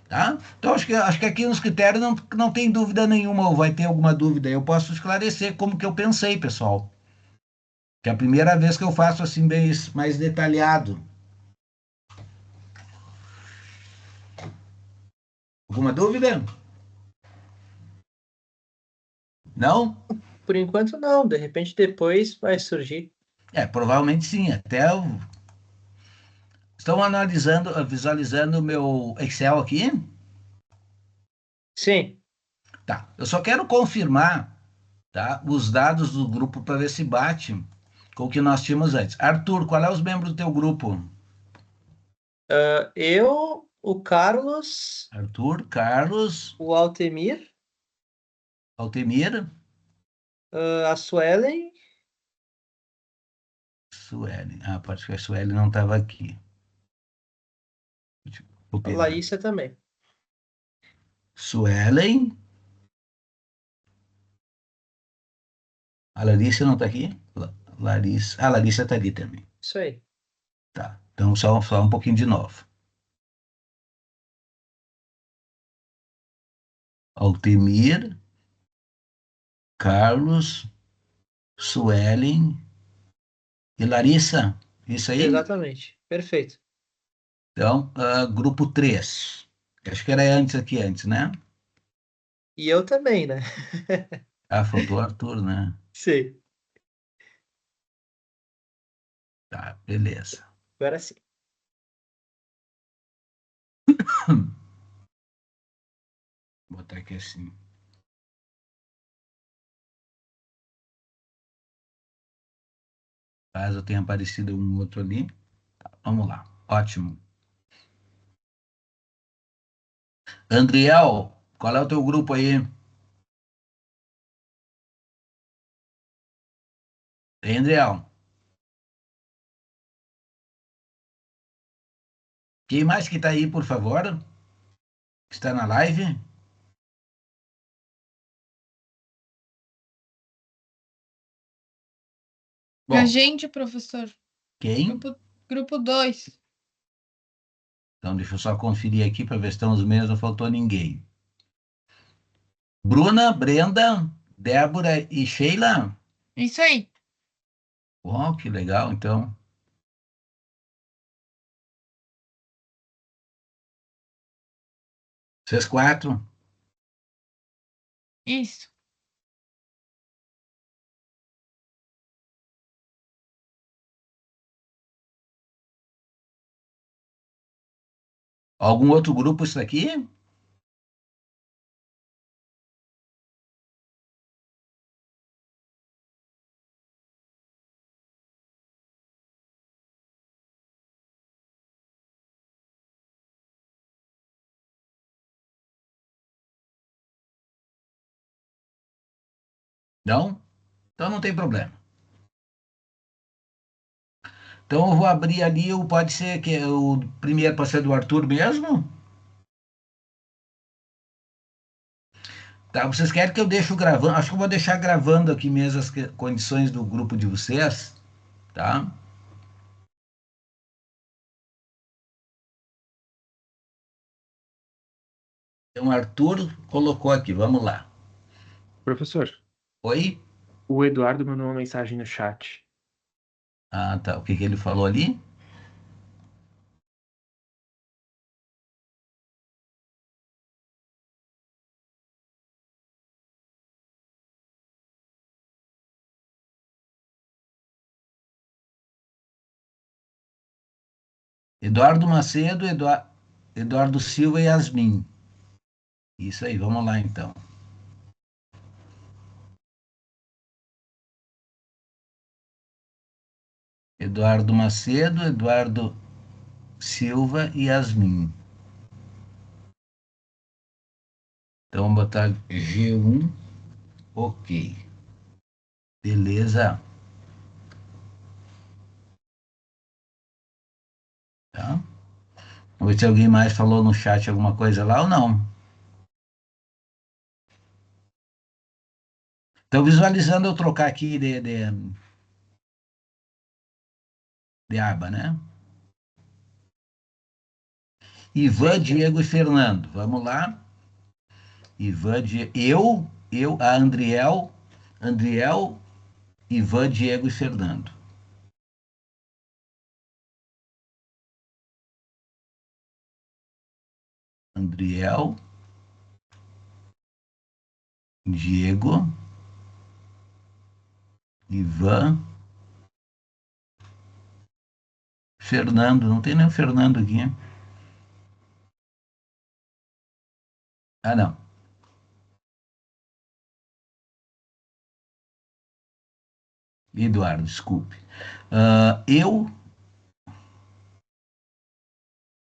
Tá? Então acho que aqui nos critérios não tem dúvida nenhuma, ou vai ter alguma dúvida. Eu posso esclarecer como que eu pensei, pessoal. Que é a primeira vez que eu faço assim bem mais detalhado. Alguma dúvida? Não? Por enquanto não, de repente depois vai surgir. Provavelmente sim. Estão visualizando o meu Excel aqui? Sim. Tá. Eu só quero confirmar, tá, os dados do grupo para ver se bate com o que nós tínhamos antes. Arthur, qual é os membros do teu grupo? Eu, o Carlos, Arthur, Carlos, o Altemir, Altemir, a Suelen. Sueli. Pode que a Sueli não estava aqui. Vou A pegar. Larissa também. Suelen. A Larissa não está aqui? Larissa. A Larissa está ali também. Isso aí. Tá. Então, só um pouquinho de novo. Altemir, Carlos, Suelen e Larissa. Isso aí? Exatamente. Perfeito. Então, grupo 3. Acho que era antes, né? E eu também, né? Faltou o Arthur, né? Sim. Tá, beleza. Agora sim. Vou botar aqui assim. Caso tenha aparecido um outro ali. Tá, vamos lá. Ótimo. Andriel, qual é o teu grupo aí? Tem, Andriel? Quem mais que tá aí, por favor? Está na live? A Bom, gente, professor. quem? Grupo 2. Então, deixa eu só conferir aqui para ver se estão os mesmos, não faltou ninguém. Bruna, Brenda, Débora e Sheila? Isso aí. Oh, que legal, então. Vocês quatro? Isso. Algum outro grupo isso aqui? Não? Então não tem problema. Então eu vou abrir ali, pode ser que o primeiro pode ser do Arthur mesmo? Tá, vocês querem que eu deixe gravando? Acho que eu vou deixar gravando aqui mesmo as condições do grupo de vocês, tá? Então, Arthur colocou aqui, vamos lá. Professor, Oi? o Eduardo mandou uma mensagem no chat. Ah, tá. O que que ele falou ali? Eduardo Macedo, Eduardo Silva e Yasmin. Isso aí, vamos lá então. Eduardo Macedo, Eduardo Silva e Yasmin. Então vamos botar G1, ok. Beleza. Tá? Vamos ver se alguém mais falou no chat alguma coisa lá ou não. Então, visualizando eu trocar aqui de aba, né? Ivan, Diego e Fernando. Vamos lá. Ivan, a Andriel, Ivan, Diego e Fernando. Andriel, Diego, Ivan, Fernando. Não tem nem o Fernando aqui. Ah, não. Eduardo, desculpe. Eu,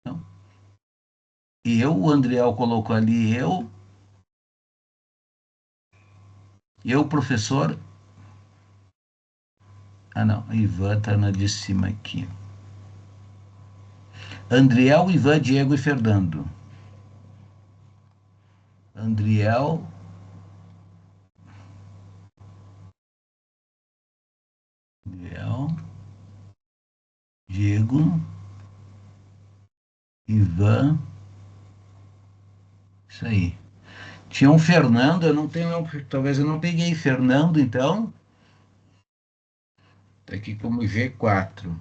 não, o Andriel colocou ali eu, professor. Ah, não, Ivan tá na de cima aqui. Andriel, Ivan, Diego e Fernando. Andriel, Diego, Ivan, isso aí. Tinha um Fernando, eu não tenho, talvez eu não peguei Fernando, então. Tá aqui como G4.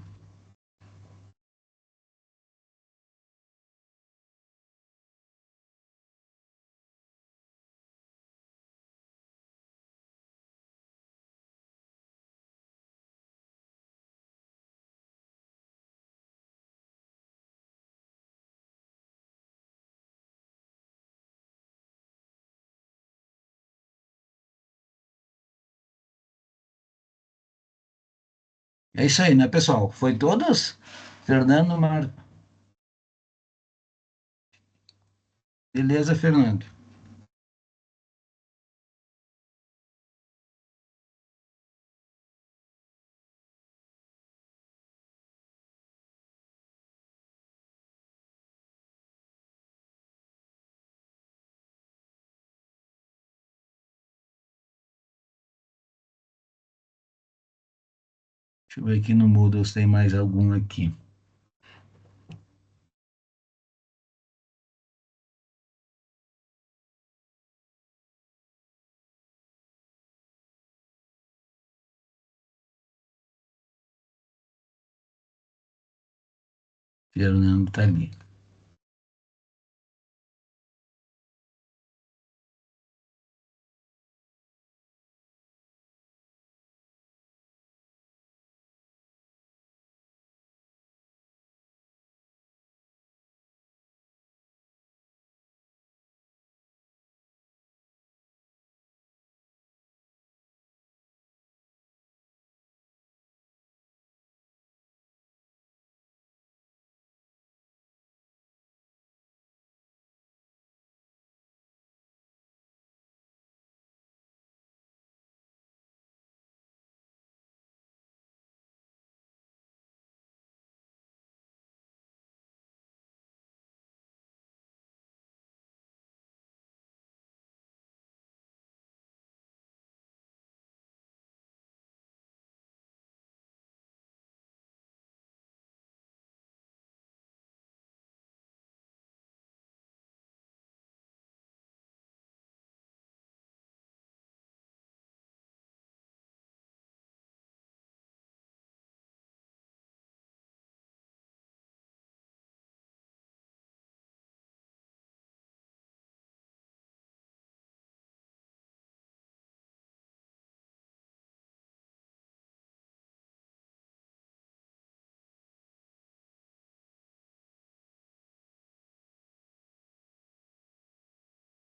É isso aí, né, pessoal? Foi todos? Fernando, beleza, Fernando. Deixa eu ver aqui no Moodle se tem mais algum aqui. Fernando tá ali.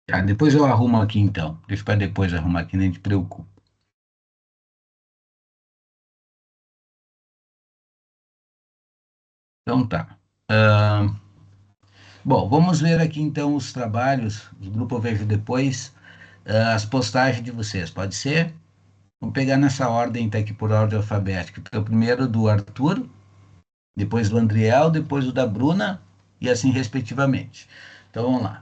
Tá, depois eu arrumo aqui então. Deixa para depois arrumar aqui, nem te preocupa. Então tá. Bom, vamos ver aqui então os trabalhos. O grupo eu vejo depois. As postagens de vocês, pode ser? Vamos pegar nessa ordem, tá aqui por ordem alfabética. Então, primeiro do Arthur, depois do Andriel, depois o da Bruna, e assim respectivamente. Então vamos lá.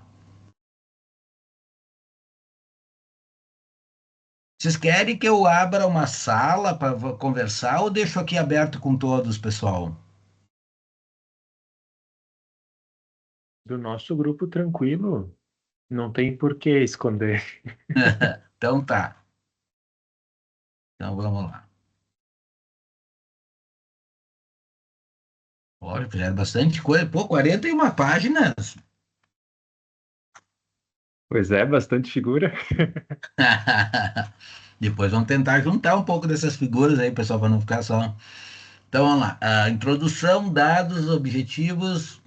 Vocês querem que eu abra uma sala para conversar ou deixo aqui aberto com todos, pessoal? Do nosso grupo tranquilo, não tem por que esconder. Então tá. Então vamos lá. Olha, fizeram bastante coisa. Pô, 41 páginas. Pois é, bastante figura. Depois vamos tentar juntar um pouco dessas figuras aí, pessoal, para não ficar só. Então vamos lá. A introdução, dados, objetivos,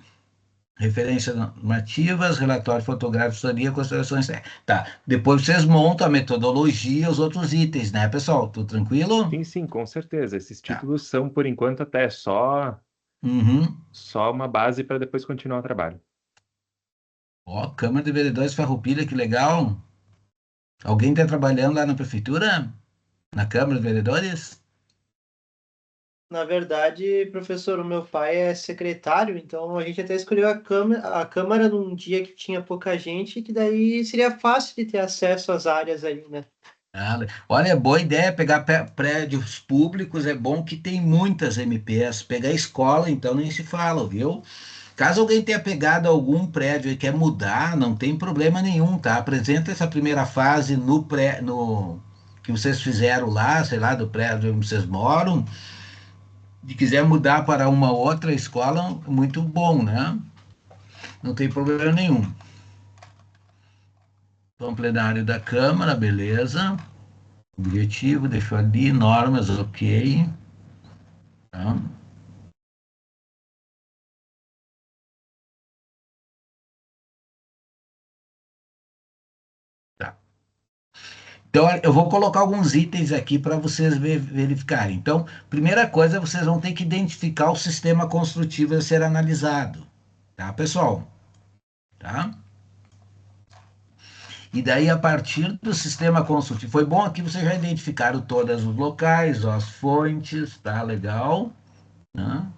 referências normativas, relatório fotográfico, história, considerações. Tá. Depois vocês montam a metodologia, os outros itens, né, pessoal? Tudo tranquilo? Sim, sim, com certeza. Esses Tá. títulos são, por enquanto, até Uhum. só uma base para depois continuar o trabalho. Ó, Câmara de Vereadores Farroupilha, que legal. Alguém está trabalhando lá na prefeitura? Na Câmara de Vereadores? Na verdade, professor, o meu pai é secretário, então a gente até escolheu a Câmara num dia que tinha pouca gente, que daí seria fácil de ter acesso às áreas ali, né? Ah, olha, é boa ideia pegar prédios públicos, é bom que tem muitas MPs. Pegar escola, então, nem se fala, viu? Caso alguém tenha pegado algum prédio e quer mudar, não tem problema nenhum, tá? Apresenta essa primeira fase no que vocês fizeram lá, sei lá, do prédio onde vocês moram. Se quiser mudar para uma outra escola, muito bom, né? Não tem problema nenhum. Então, plenário da Câmara, beleza. Objetivo, deixou ali, normas, ok. Tá? Tá. Então, eu vou colocar alguns itens aqui para vocês verificarem. Então, primeira coisa, vocês vão ter que identificar o sistema construtivo a ser analisado. Tá, pessoal? Tá? E daí, a partir do sistema construtivo, foi bom aqui vocês já identificaram todos os locais, ó, as fontes, tá legal, né?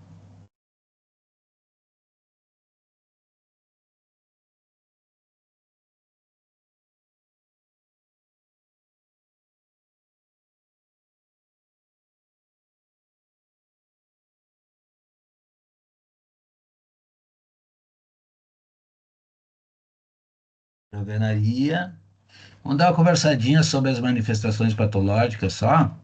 Alvenaria. Vamos dar uma conversadinha sobre as manifestações patológicas só.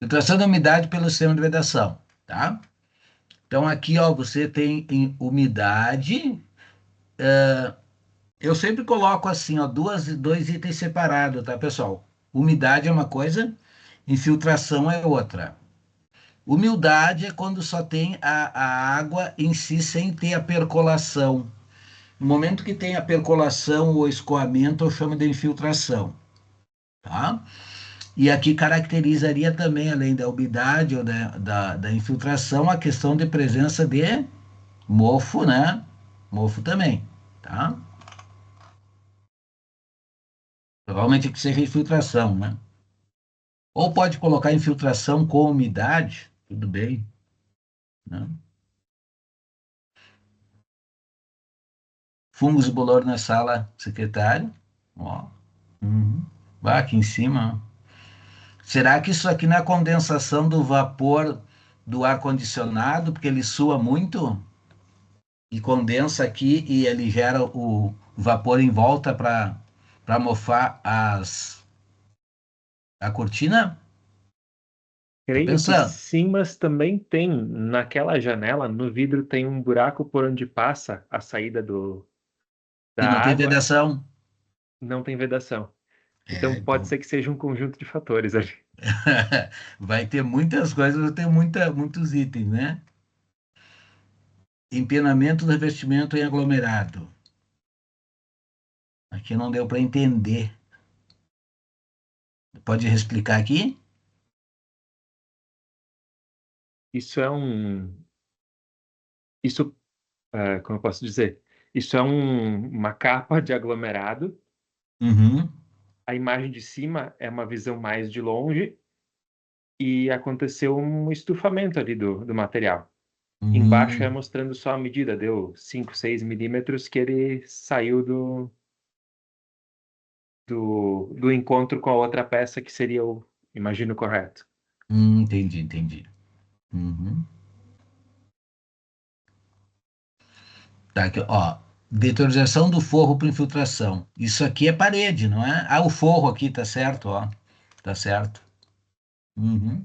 Filtração da umidade pelo sistema de vedação, tá? Então, aqui, ó, você tem em umidade. Eu sempre coloco assim, ó, dois itens separados, tá, pessoal? Umidade é uma coisa, infiltração é outra. Umidade é quando só tem a água em si sem ter a percolação. No momento que tem a percolação ou escoamento, eu chamo de infiltração, tá? E aqui caracterizaria também, além da umidade ou da infiltração, a questão de presença de mofo, né? Mofo também, tá? Provavelmente que seja infiltração, né? Ou pode colocar infiltração com umidade, tudo bem, né? Fungos bolor na sala, secretário, ó. Uhum. Vai aqui em cima, ó. Será que isso aqui não é condensação do vapor do ar-condicionado, porque ele sua muito e condensa aqui e ele gera o vapor em volta para mofar a cortina? Tô Creio que pensando. sim, mas também tem naquela janela, no vidro tem um buraco por onde passa a saída E da não tem água, vedação. não tem vedação. É, Então pode então. ser que seja um conjunto de fatores ali. Vai ter muitas coisas, vai ter muitos itens, né? Empenamento do revestimento em aglomerado. Aqui não deu para entender. Pode explicar aqui? Isso é um, isso, como eu posso dizer? Isso é uma capa de aglomerado. Uhum. A imagem de cima é uma visão mais de longe e aconteceu um estufamento ali do material. Embaixo é Uhum. mostrando só a medida, deu 5, 6 milímetros que ele saiu do encontro com a outra peça que seria o, imagino, correto. Entendi. Uhum. Tá aqui, ó. Detorização do forro para infiltração. Isso aqui é parede, não é? Ah, o forro aqui tá certo, ó. Tá certo. Uhum.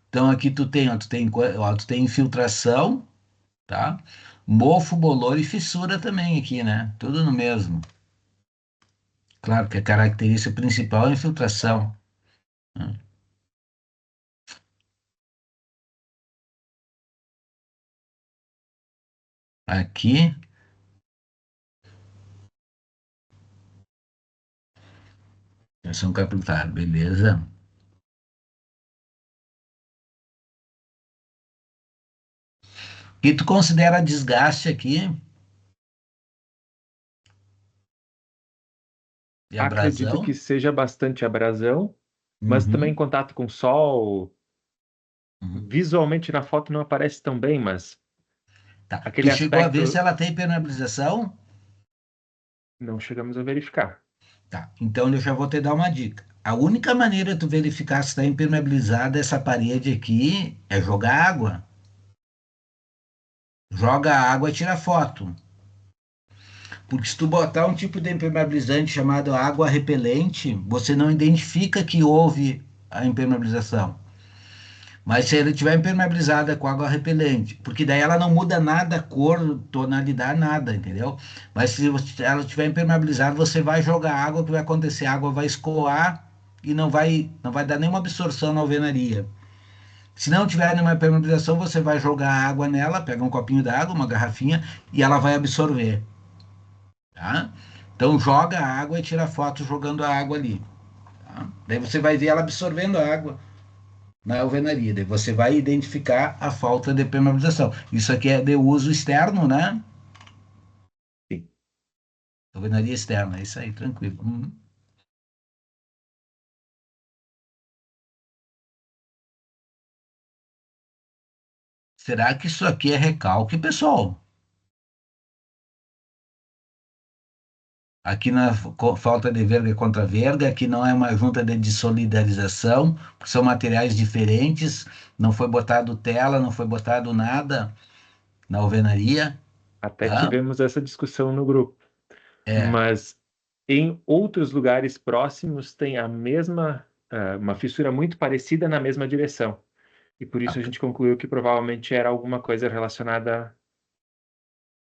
Então aqui tu tem infiltração, tá? Mofo, bolor e fissura também aqui, né? Tudo no mesmo. Claro que a característica principal é a infiltração, né? Aqui, pressão capilar, beleza. E tu considera desgaste aqui e Acredito abrasão? que seja bastante abrasão, mas também Uhum, contato com sol. uhum. Visualmente na foto não aparece tão bem, mas Tá. Tu aquele chegou a ver se aspecto ela tem impermeabilização? não chegamos a verificar. Tá. Então eu já vou te dar uma dica. A única maneira de tu verificar se está impermeabilizada essa parede aqui é jogar água. Joga a água e tira foto. Porque se tu botar um tipo de impermeabilizante chamado água repelente, você não identifica que houve a impermeabilização. Mas se ele tiver impermeabilizada com água repelente, porque daí ela não muda nada, cor, tonalidade, nada, entendeu? Mas se ela tiver impermeabilizada, você vai jogar água, o que vai acontecer? A água vai escoar e não vai dar nenhuma absorção na alvenaria. Se não tiver nenhuma impermeabilização, você vai jogar água nela, pega um copinho d'água, uma garrafinha, e ela vai absorver, tá? Então joga a água e tira foto jogando a água ali, tá? Daí você vai ver ela absorvendo a água na alvenaria. Daí você vai identificar a falta de permeabilização. Isso aqui é de uso externo, né? Sim. Alvenaria externa, é isso aí, tranquilo. Será que isso aqui é recalque, pessoal? Aqui na falta de verga contra verga, aqui não é uma junta de dessolidarização, porque são materiais diferentes, não foi botado tela, não foi botado nada na alvenaria, Até tá? tivemos essa discussão no grupo. É. Mas em outros lugares próximos tem a mesma, uma fissura muito parecida na mesma direção. E por isso a gente concluiu que provavelmente era alguma coisa relacionada.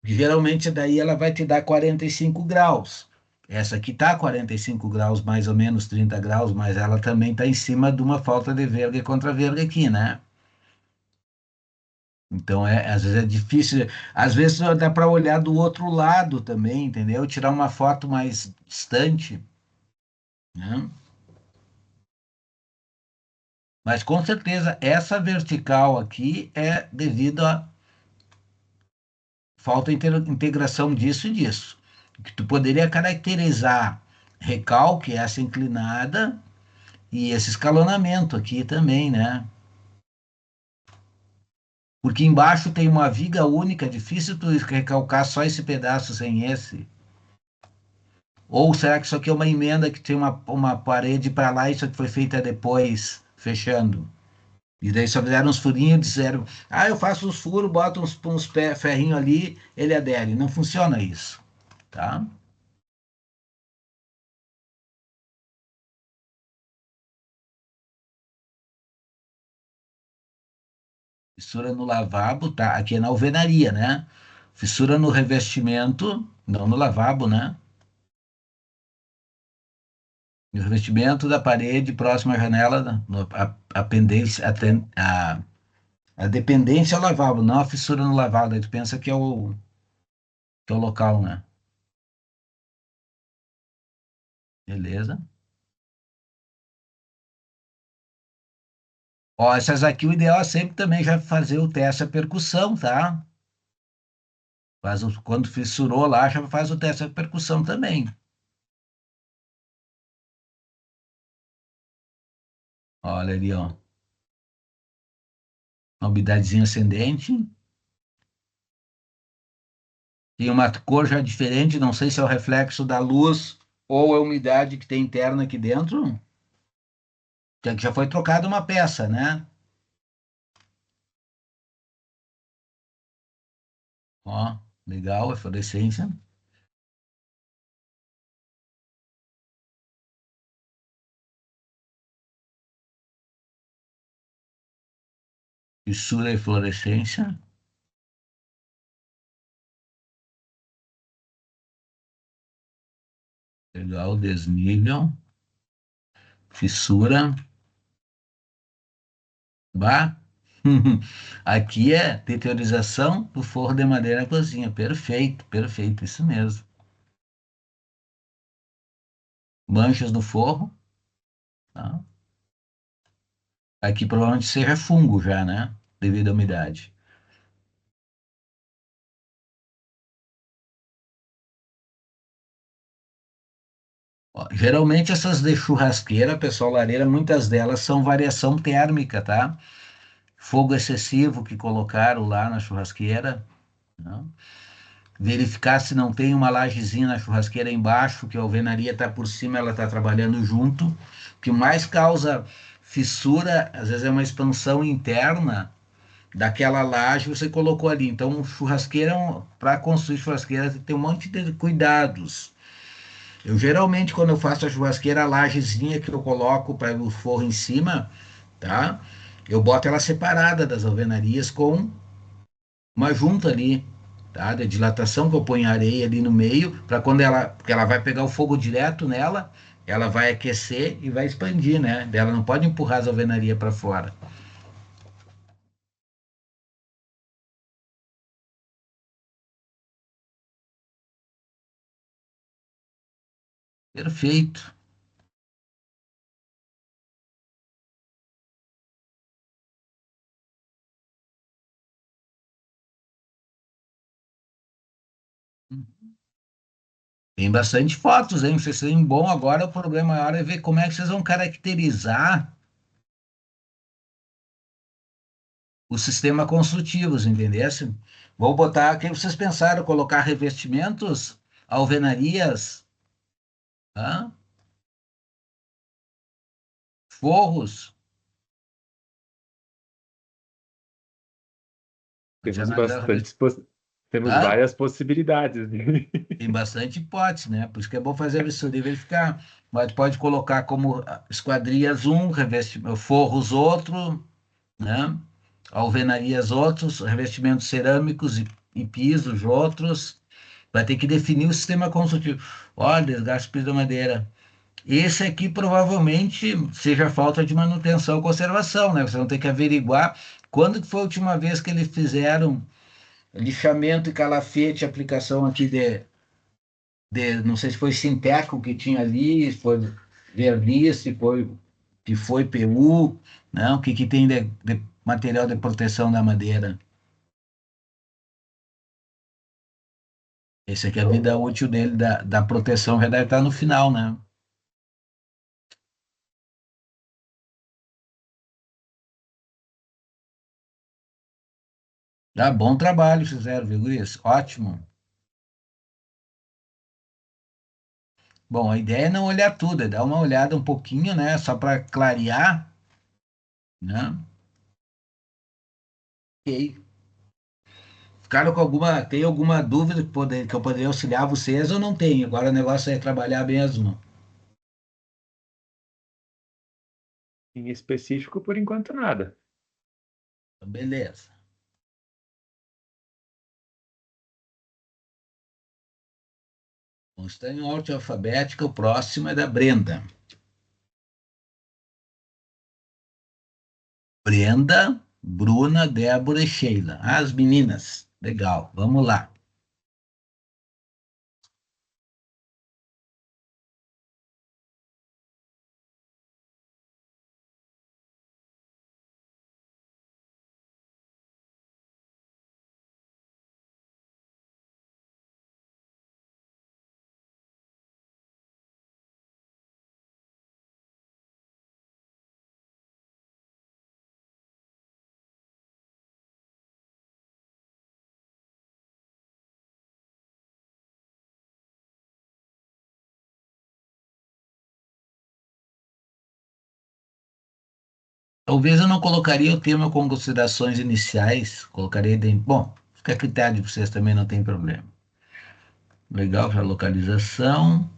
Geralmente daí ela vai te dar 45 graus. Essa aqui está 45 graus, mais ou menos 30 graus, mas ela também está em cima de uma falta de verga contra verga aqui, né? Então, às vezes é difícil. Às vezes dá para olhar do outro lado também, entendeu? Tirar uma foto mais distante, né? Mas com certeza essa vertical aqui é devido à falta de integração disso e disso. Que tu poderia caracterizar recalque, essa inclinada, e esse escalonamento aqui também, né? Porque embaixo tem uma viga única, difícil tu recalcar só esse pedaço sem esse. Ou será que isso aqui é uma emenda que tem uma parede para lá e isso aqui foi feita depois, fechando? E daí só fizeram uns furinhos e disseram, ah, eu faço uns furos, boto uns ferrinhos ali, ele adere. Não funciona isso, tá? Fissura no lavabo, tá? Aqui é na alvenaria, né? Fissura no revestimento, não no lavabo, né? No revestimento da parede próxima à janela, a pendência, a dependência ao lavabo, não a fissura no lavabo. Aí tu pensa que é o local, né? Beleza. Ó, essas aqui, o ideal é sempre também já fazer o teste da percussão, tá? Quando fissurou lá, já faz o teste da percussão também. Olha ali, ó. Uma umidadezinha ascendente. Tem uma cor já diferente, não sei se é o reflexo da luz ou é a umidade que tem interna aqui dentro. Que já foi trocada uma peça, né? Ó, legal, a fluorescência. Fissura e fluorescência. Legal, desnível. Fissura. Bah. Aqui é deteriorização do forro de madeira na cozinha. Perfeito, perfeito, isso mesmo. Manchas no forro, tá? Aqui provavelmente seja fungo já, né? Devido à umidade. Ó, geralmente essas de churrasqueira, pessoal, lareira, muitas delas são variação térmica, tá? Fogo excessivo que colocaram lá na churrasqueira, né? Verificar se não tem uma lajezinha na churrasqueira embaixo, que a alvenaria está por cima, ela está trabalhando junto. O que mais causa fissura, às vezes é uma expansão interna daquela laje que você colocou ali. Então, churrasqueira, para construir churrasqueira, tem que ter um monte de cuidados. Eu geralmente, quando eu faço a churrasqueira, a lajezinha que eu coloco para o forro em cima, tá? Eu boto ela separada das alvenarias com uma junta ali, tá? De dilatação que eu ponho areia ali no meio, para quando porque ela vai pegar o fogo direto nela, ela vai aquecer e vai expandir, né? Ela não pode empurrar as alvenarias para fora. Perfeito. Tem bastante fotos, hein? Vocês têm bom agora, o problema maior é ver como é que vocês vão caracterizar o sistema construtivo, entendesse? Vou botar, o que vocês pensaram, colocar revestimentos, alvenarias, tá? Forros, Temos analisar bastante, Temos tá? várias possibilidades. Tem bastante hipótese, né? Por isso que é bom fazer a vistoria e verificar. Mas pode colocar como esquadrias um, forros outro, né? Alvenarias outros, revestimentos cerâmicos e pisos outros. Vai ter que definir o sistema construtivo. Olha, desgaste do piso da madeira. Esse aqui provavelmente seja falta de manutenção e conservação, né? Você vai ter que averiguar quando que foi a última vez que eles fizeram lixamento e calafete, aplicação aqui não sei se foi Sinteco que tinha ali, se foi verniz, se foi PU, não, o que que tem de material de proteção da madeira. Esse aqui, a vida útil dele, da proteção, já deve estar no final, né? Ah, bom trabalho fizeram, viu, Luiz? Ótimo. Bom, a ideia é não olhar tudo, é dar uma olhada um pouquinho, né? Só para clarear, né? Ok. Ficaram com tem alguma dúvida que eu poderia auxiliar vocês ou não tem? Agora o negócio é trabalhar mesmo. Em específico, por enquanto, nada. Beleza. Bom, está em ordem alfabética, o próximo é da Brenda. Brenda, Bruna, Débora e Sheila. Ah, as meninas. Legal, vamos lá. Talvez eu não colocaria o tema com considerações iniciais, colocaria dentro. Bom, fica a critério de vocês também, não tem problema. Legal para localização.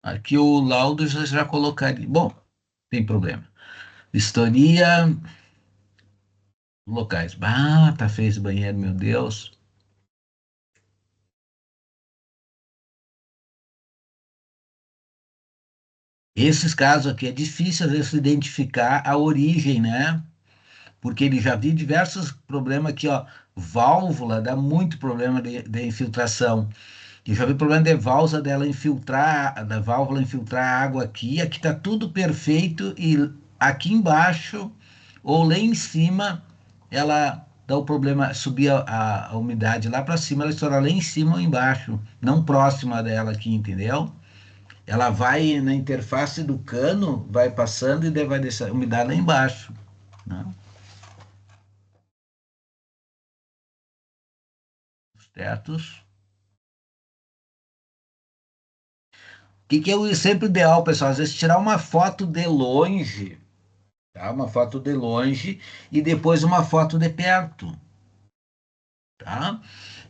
Aqui o laudo já colocaria. Bom, tem problema. Vistoria, locais. Ah, tá feio esse banheiro, meu Deus. Esses casos aqui é difícil às vezes identificar a origem, né? Porque ele já vi diversos problemas aqui, ó. Válvula dá muito problema de infiltração. Eu já vi problema de válvula dela infiltrar, da válvula infiltrar água aqui. Aqui tá tudo perfeito e aqui embaixo ou lá em cima ela dá o problema subir a umidade lá para cima, ela estoura lá em cima ou embaixo, não próxima dela aqui, entendeu? Ela vai na interface do cano, vai passando e daí vai deixar a umidade lá embaixo, né? Certos? O que é sempre ideal, pessoal? Às vezes tirar uma foto de longe, tá? Uma foto de longe e depois uma foto de perto, tá?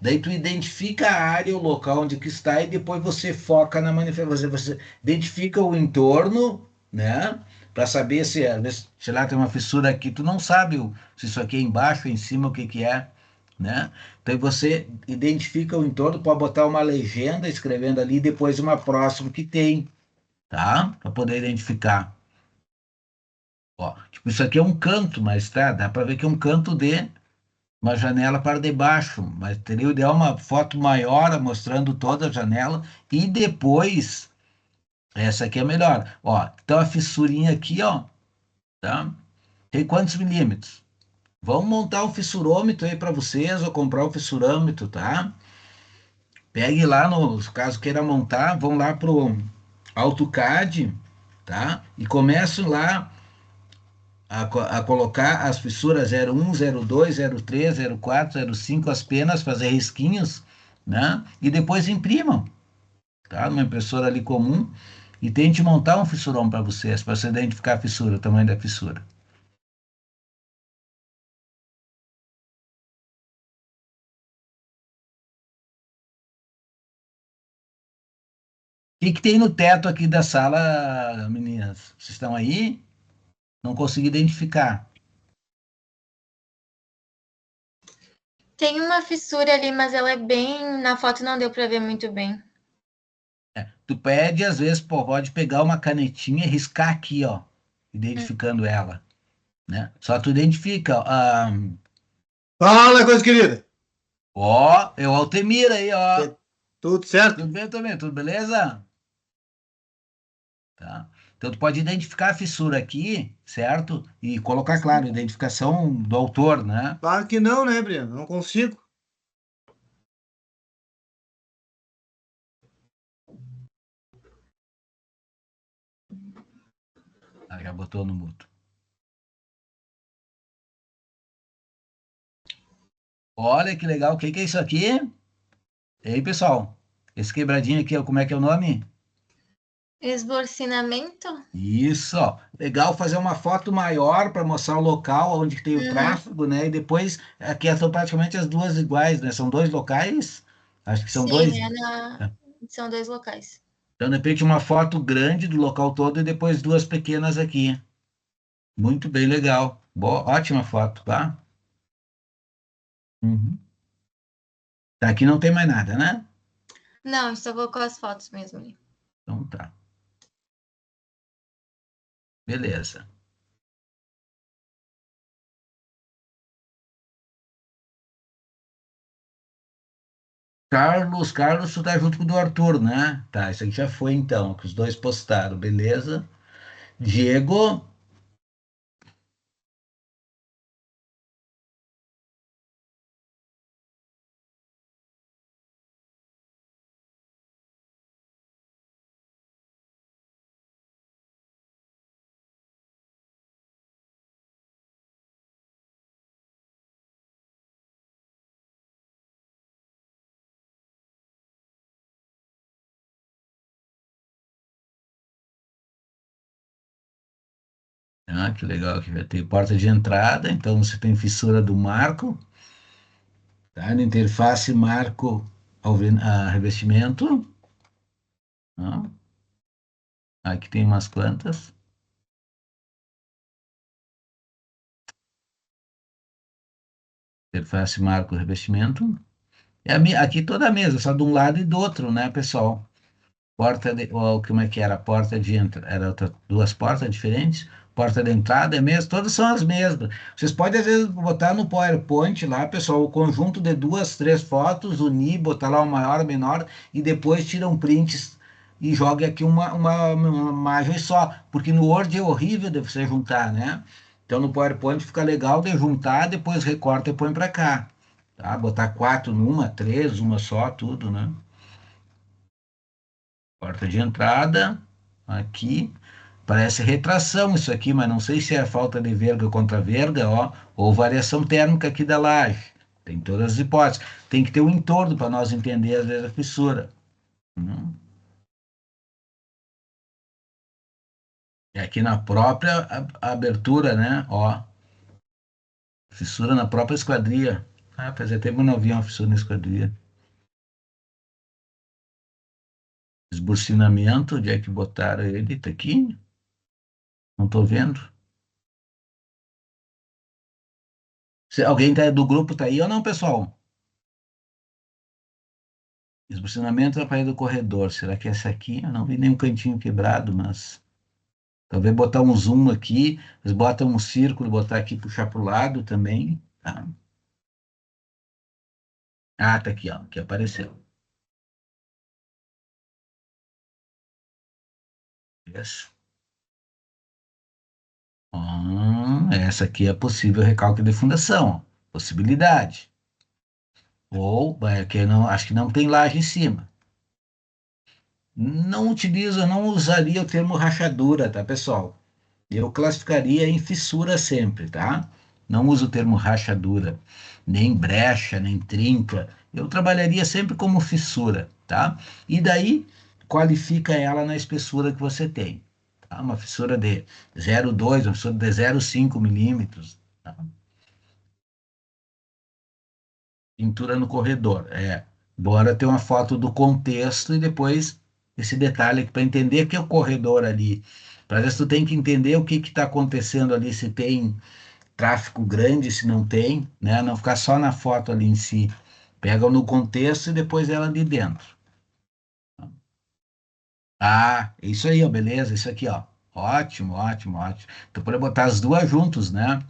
Daí tu identifica a área, o local onde que está e depois você foca na manifestação. Você identifica o entorno, né? Para saber se, às vezes, sei lá, tem uma fissura aqui, tu não sabe se isso aqui é embaixo, em cima, o que que é, né? Então você identifica o entorno, pode botar uma legenda escrevendo ali, depois uma próxima que tem, tá? Para poder identificar. Ó, tipo, isso aqui é um canto, mas tá, dá para ver que é um canto de uma janela para debaixo, mas teria o ideal uma foto maior mostrando toda a janela e depois, essa aqui é melhor. Ó, então a fissurinha aqui, ó, tá? Tem quantos milímetros? Vamos montar um fissurômetro aí para vocês, ou comprar um fissurômetro, tá? Pegue lá, no caso queira montar, vão lá pro AutoCAD, tá? E começam lá a colocar as fissuras 01, 02, 03, 04, 05, as penas, fazer risquinhos, né? E depois imprimam. tá? Numa impressora ali comum, e tente montar um fissurão para você identificar a fissura, o tamanho da fissura. O que que tem no teto aqui da sala, meninas? Vocês estão aí? Não consegui identificar. Tem uma fissura ali, mas ela é bem. Na foto não deu para ver muito bem. Tu pede, às vezes, pô, pode pegar uma canetinha e riscar aqui, ó, identificando ela, né? Só tu identifica, ó, Fala, coisa querida. ó, é o Altemir aí, ó. Tudo certo? Tudo bem também, tudo beleza? Tá. Então tu pode identificar a fissura aqui, certo? E colocar, claro, a identificação do autor, né? Claro que não, né, Breno? Não consigo. Ah, já botou no mudo. Olha que legal, o que que é isso aqui? E aí, pessoal? Esse quebradinho aqui, ó, como é que é o nome? Esborcinamento? Isso, ó. Legal fazer uma foto maior para mostrar o local onde que tem o tráfego, né? E depois, aqui são praticamente as duas iguais, né? São dois locais, acho que são dois. Sim, são 2 locais. Então, de repente, uma foto grande do local todo e depois duas pequenas aqui. Muito bem, legal. Boa, ótima foto, tá? Uhum. Tá, aqui não tem mais nada, né? Não, só colocou as fotos mesmo ali. Então tá. Beleza. Carlos, tu tá junto com o do Arthur, né? Tá, isso aqui já foi então, que os dois postaram, beleza? Diego, ah, que legal, que vai ter porta de entrada, então você tem fissura do marco, tá? Na interface marco a revestimento, ó. Aqui tem umas quantas. Interface marco revestimento. Aqui toda a mesa, só de um lado e do outro, né, pessoal? Como é que era? Porta de entrada, duas portas diferentes. Porta de entrada é mesmo, todas são as mesmas. Vocês podem, às vezes, botar no PowerPoint lá, pessoal, o conjunto de duas, três fotos, unir, botar lá o maior, o menor, e depois tiram prints e joga aqui uma imagem só, porque no Word é horrível de você juntar, né? Então no PowerPoint fica legal de juntar, depois recorta e põe para cá, tá? Botar quatro numa, três, uma só, tudo, né? Porta de entrada, aqui. Parece retração isso aqui, mas não sei se é falta de verga contra verga, ó, ou variação térmica aqui da laje. Tem todas as hipóteses. Tem que ter um entorno para nós entender, às vezes, a fissura. Hum. É aqui na própria abertura, né? Ó, fissura na própria esquadria. Ah, fazia tempo que eu não havia uma fissura na esquadria. Esburcinamento, onde é que botaram ele? Tá aqui? Não tô vendo. Alguém do grupo tá aí ou não, pessoal? Esburcinamento na parede do corredor. Será que é essa aqui? Eu não vi nenhum cantinho quebrado, mas talvez botar um zoom aqui. Eles botam um círculo, botar aqui, puxar para o lado também. Tá? Ah, tá aqui, ó. Aqui apareceu. Isso. Essa aqui é possível recalque de fundação. Ó. Possibilidade. Ou, que não, acho que não tem laje em cima. Não usaria o termo rachadura, tá, pessoal? Eu classificaria em fissura sempre, tá? Não uso o termo rachadura, nem brecha, nem trinca. Eu trabalharia sempre como fissura, tá? E daí, qualifica ela na espessura que você tem. Tá? Uma fissura de 0,2, uma fissura de 0,5 milímetros. Tá? Pintura no corredor. Bora ter uma foto do contexto e depois esse detalhe aqui para entender que é o corredor ali. Para vezes tu tem que entender o que está acontecendo ali, se tem tráfego grande, se não tem, né? Não ficar só na foto ali em si. Pega no contexto e depois ela ali dentro. Ah, isso aí, ó, beleza, isso aqui, ó. Ótimo, ótimo, ótimo. Então, pode botar as duas juntos, né?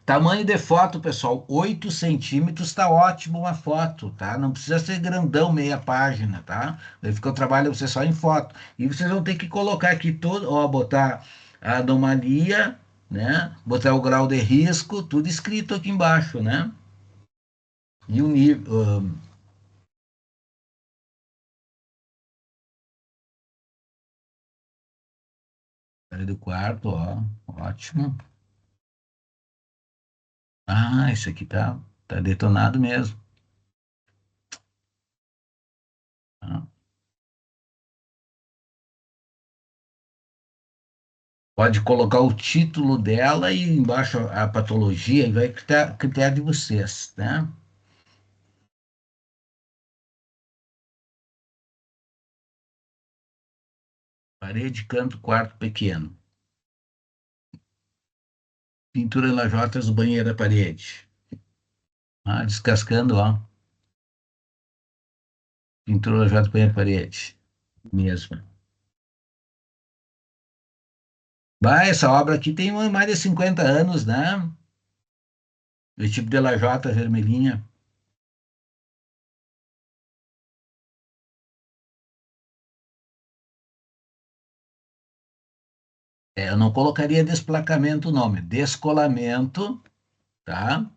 Tamanho de foto, pessoal, 8 centímetros tá ótimo uma foto, tá? Não precisa ser grandão, meia página, tá? Daí fica o trabalho você só em foto. E vocês vão ter que colocar aqui todo, ó, botar a anomalia, né? Botar o grau de risco, tudo escrito aqui embaixo, né? E o nível. Do quarto, ó, ótimo. Ah, isso aqui tá detonado mesmo. Tá? Pode colocar o título dela e embaixo a patologia, e vai critério de vocês, né? Parede, canto, quarto pequeno. Pintura em lajotas do banheiro da parede. Ah, descascando, ó. Pintura em lajota do banheiro da parede. Mesmo. Bah, essa obra aqui tem mais de 50 anos, né? O tipo de lajota vermelhinha. Eu não colocaria desplacamento o nome. Descolamento, tá?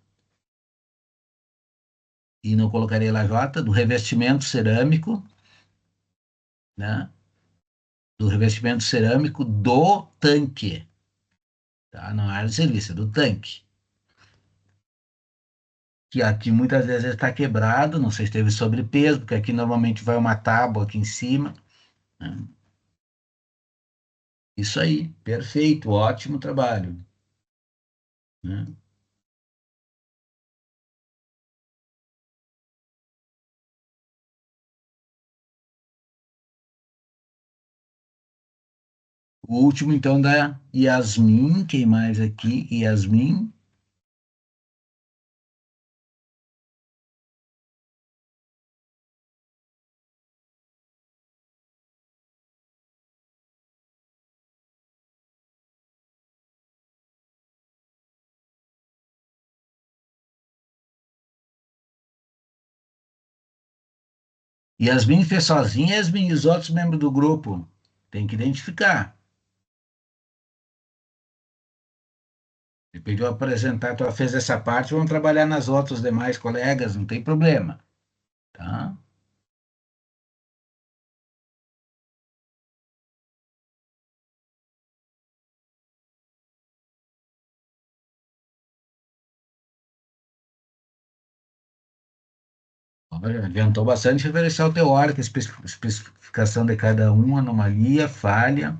E não colocaria lajota, do revestimento cerâmico, né? Do revestimento cerâmico do tanque, tá? Não é área de serviço, é do tanque. Que aqui muitas vezes está quebrado, não sei se teve sobrepeso, porque aqui normalmente vai uma tábua aqui em cima, né? Isso aí, perfeito, ótimo trabalho, né? O último, então, da Yasmin, quem mais aqui? Yasmin. Yasmin fez sozinha, Yasmin e os outros membros do grupo. Tem que identificar. Ele pediu apresentar, tu fez essa parte, vamos trabalhar nas outras demais colegas, não tem problema, tá? Olha, adiantou bastante referencial teórico, especificação de cada um, anomalia, falha,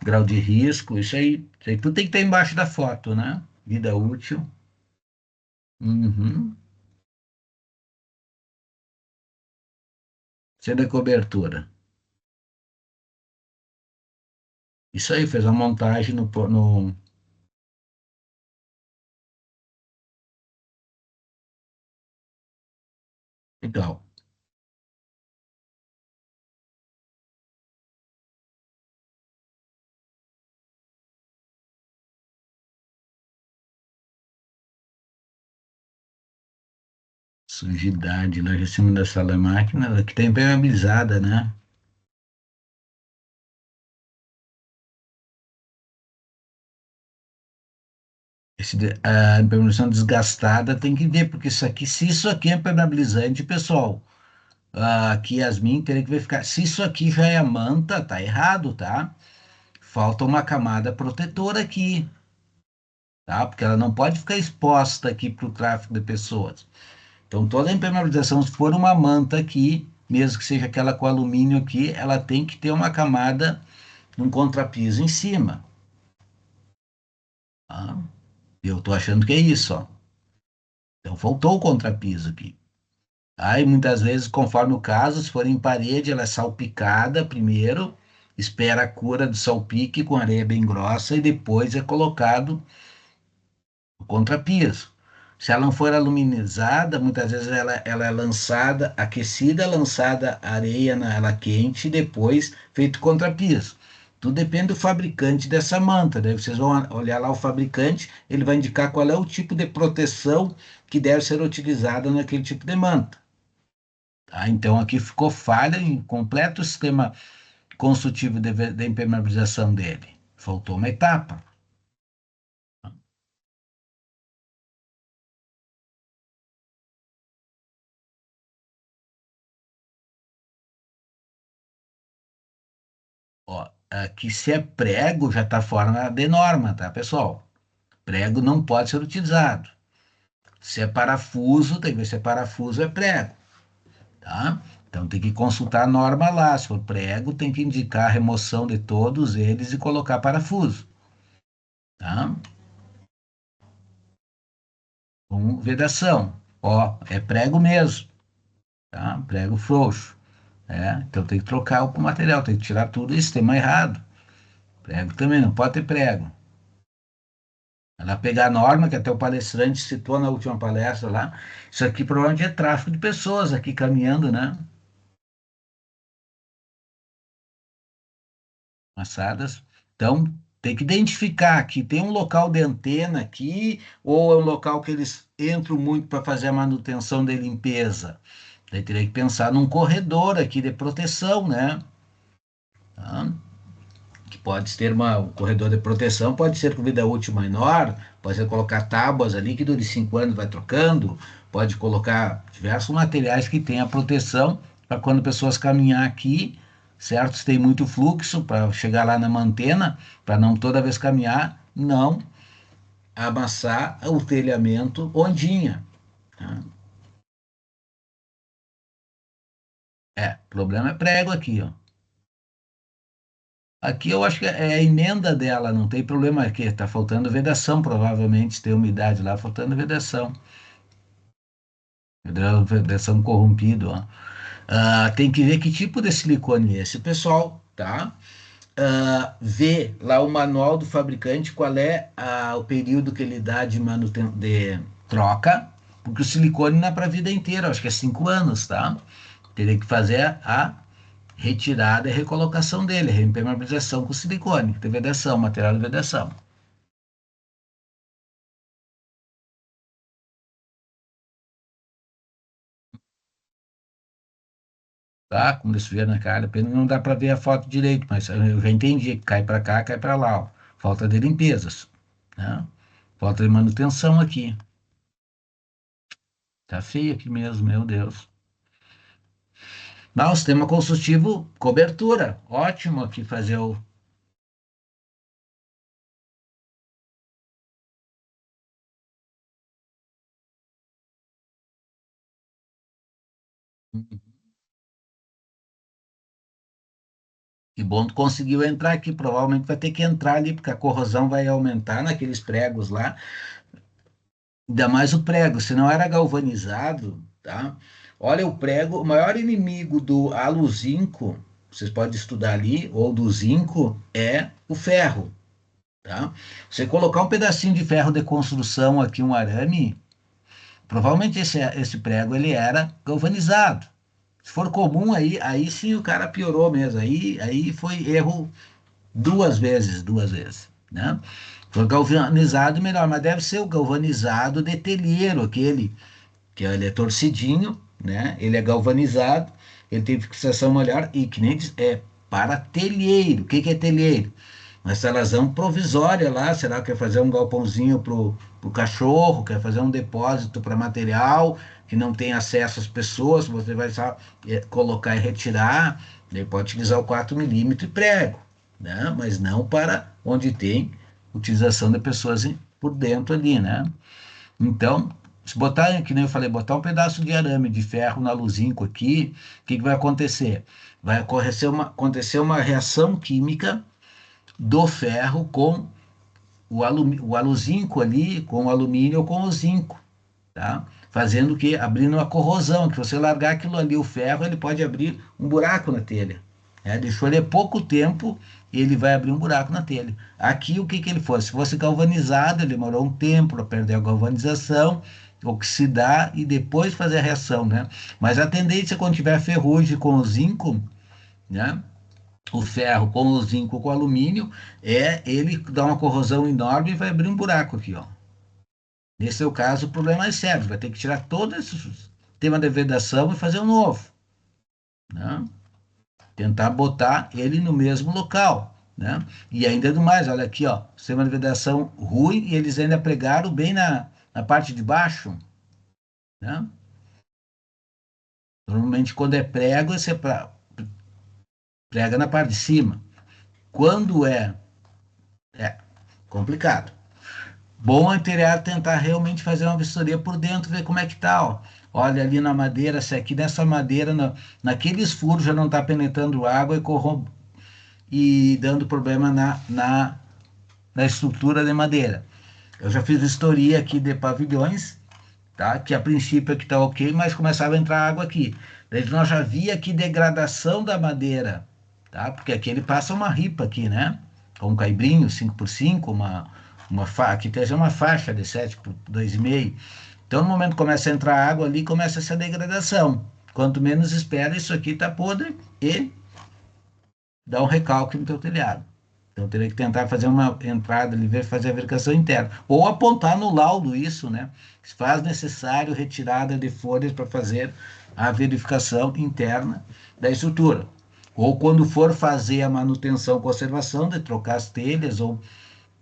grau de risco, isso aí tudo tem que estar embaixo da foto, né? Vida útil. Uhum. Seda cobertura. Isso aí, fez uma montagem no. Legal. Sujidade, lá em cima da sala máquina, que tem impermeabilizada, né? A impermeabilização desgastada tem que ver, porque se isso aqui é impermeabilizante, pessoal, aqui Yasmin teria que verificar. Se isso aqui já é manta, tá errado, tá? Falta uma camada protetora aqui, tá? Porque ela não pode ficar exposta aqui para o tráfego de pessoas. Então, toda a impermeabilização, se for uma manta aqui, mesmo que seja aquela com alumínio aqui, ela tem que ter uma camada, um contrapiso em cima. Tá? Eu estou achando que é isso, ó. Então faltou o contrapiso aqui. Aí muitas vezes, conforme o caso, se for em parede, ela é salpicada primeiro, espera a cura do salpique com areia bem grossa e depois é colocado o contrapiso. Se ela não for aluminizada, muitas vezes ela é lançada, aquecida, lançada areia na ela quente e depois feito contrapiso. Tudo depende do fabricante dessa manta. Daí vocês vão olhar lá o fabricante, ele vai indicar qual é o tipo de proteção que deve ser utilizada naquele tipo de manta. Tá? Então aqui ficou falha em completo sistema construtivo de impermeabilização dele. Faltou uma etapa. Ó, aqui se é prego, já está fora de norma, tá, pessoal? Prego não pode ser utilizado. Se é parafuso, tem que ver se é parafuso é prego, tá? Então tem que consultar a norma lá. Se for prego, tem que indicar a remoção de todos eles e colocar parafuso, tá? Com vedação. Ó, é prego mesmo, tá? Prego frouxo. Então tem que trocar o material, tem que tirar tudo isso, tem mais errado. Prego também, não pode ter prego. Ela pegar a norma, que até o palestrante citou na última palestra lá, isso aqui provavelmente é tráfico de pessoas aqui caminhando, né? Massadas. Então, tem que identificar que tem um local de antena aqui, ou é um local que eles entram muito para fazer a manutenção de limpeza. Daí teria que pensar num corredor aqui de proteção, né? Tá? Que pode ter um corredor de proteção, pode ser com vida útil menor, pode ser colocar tábuas ali que dure 5 anos, vai trocando, pode colocar diversos materiais que tenham proteção para quando pessoas caminhar aqui, certo? Se tem muito fluxo para chegar lá na mantena, para não toda vez caminhar, não amassar o telhamento ondinha. Tá? O problema é prego aqui, ó. Aqui eu acho que é a emenda dela, não tem problema aqui, está faltando vedação, provavelmente, tem umidade lá, faltando vedação. Vedação corrompido, ó. Tem que ver que tipo de silicone é esse, pessoal, tá? Ver lá o manual do fabricante, qual é o período que ele dá de troca, porque o silicone não é para a vida inteira, acho que é 5 anos, tá? Teria que fazer a retirada e recolocação dele, reimpermeabilização com silicone, de vedação, material de vedação. Tá? Como eles viram na cara, não dá para ver a foto direito, mas eu já entendi, cai para cá, cai para lá, ó. Falta de limpezas, né? Falta de manutenção aqui. Tá feio aqui mesmo, meu Deus. Não, sistema construtivo, cobertura, ótimo aqui fazer o... Que bom que conseguiu entrar aqui, provavelmente vai ter que entrar ali, porque a corrosão vai aumentar naqueles pregos lá. Ainda mais o prego, se não era galvanizado, tá? Olha o prego, o maior inimigo do aluzinco, vocês podem estudar ali, ou do zinco, é o ferro, tá? Você colocar um pedacinho de ferro de construção aqui, um arame, provavelmente esse prego ele era galvanizado. Se for comum, aí sim o cara piorou mesmo, aí foi erro duas vezes, né? Foi galvanizado melhor, mas deve ser o galvanizado de telheiro, aquele que ele é torcidinho, né? Ele é galvanizado, ele tem fixação melhor e que nem diz, é para telheiro. O que que é telheiro? Uma instalação provisória lá, será que quer fazer um galpãozinho pro cachorro, quer fazer um depósito para material que não tem acesso às pessoas, você vai só colocar e retirar, ele pode utilizar o 4 milímetros e prego, né? Mas não para onde tem utilização de pessoas por dentro ali, né? Então, Se botar, que nem eu falei, botar um pedaço de arame de ferro na luzinco aqui, o que vai acontecer? Vai acontecer uma reação química do ferro com o aluzinco ali, com o alumínio ou com o zinco, tá? Fazendo que, abrindo uma corrosão, que você largar aquilo ali, o ferro, ele pode abrir um buraco na telha. Deixou ele pouco tempo, ele vai abrir um buraco na telha. Aqui, o que ele fosse? Se fosse galvanizado, ele demorou um tempo para perder a galvanização, oxidar e depois fazer a reação, né? Mas a tendência, quando tiver ferrugem com o zinco, né? O ferro com o zinco com o alumínio, ele dá uma corrosão enorme e vai abrir um buraco aqui, ó. Nesse é o caso, o problema é sério, vai ter que tirar todo esse tema de vedação e fazer um novo, né? Tentar botar ele no mesmo local, né? E ainda do mais, olha aqui, ó, sistema de vedação ruim e eles ainda pregaram bem na parte de baixo, né? Normalmente, quando é prego, você prega na parte de cima. Quando é complicado. Bom é tentar realmente fazer uma vistoria por dentro, ver como é que tá, ó. Olha ali na madeira, se aqui nessa madeira, naqueles furos já não está penetrando água e dando problema na estrutura de madeira. Eu já fiz vistoria aqui de pavilhões, tá? Que a princípio aqui está ok, mas começava a entrar água aqui. Daí nós já via aqui degradação da madeira, tá? Porque aqui ele passa uma ripa aqui, né? Com um caibrinho 5x5, aqui tem uma faixa de 7 por 2,5. Então, no momento que começa a entrar água ali, começa essa degradação. Quanto menos espera, isso aqui está podre e dá um recalque no teu telhado. Então, teria que tentar fazer uma entrada ali, fazer a verificação interna. Ou apontar no laudo isso, né? Se faz necessário retirada de folhas para fazer a verificação interna da estrutura. Ou quando for fazer a manutenção, conservação, de trocar as telhas ou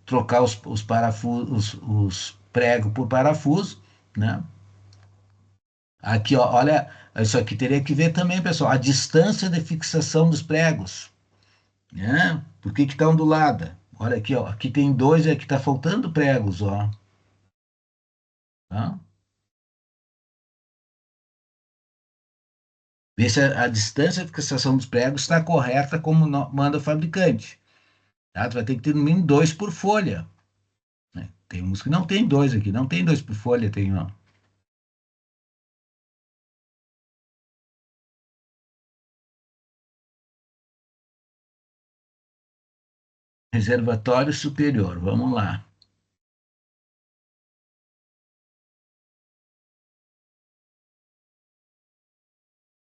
trocar os parafusos, os pregos por parafuso, né? Aqui, ó, olha, isso aqui teria que ver também, pessoal, a distância de fixação dos pregos, né? Por que está ondulada? Olha aqui, ó, aqui tem 2 e aqui está faltando pregos, ó. Tá? Ver se a distância de fixação dos pregos está correta como manda o fabricante. Tá? Tu vai ter que ter no mínimo 2 por folha. Né? Tem uns que não tem 2 aqui, não tem 2 por folha, tem, ó. Reservatório superior, vamos lá.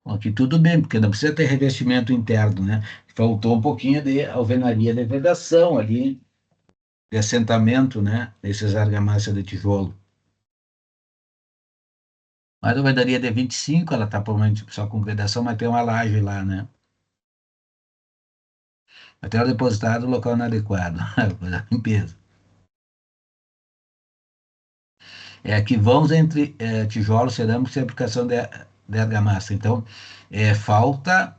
Aqui tudo bem, porque não precisa ter revestimento interno, né? Faltou um pouquinho de alvenaria de vedação ali, de assentamento, né? Desses argamassa de tijolo. Mas a alvenaria de 25, ela está provavelmente só com vedação, mas tem uma laje lá, né? Material depositado no local inadequado. Limpeza. Aqui vãos entre tijolos cerâmicos e aplicação de argamassa. Então, falta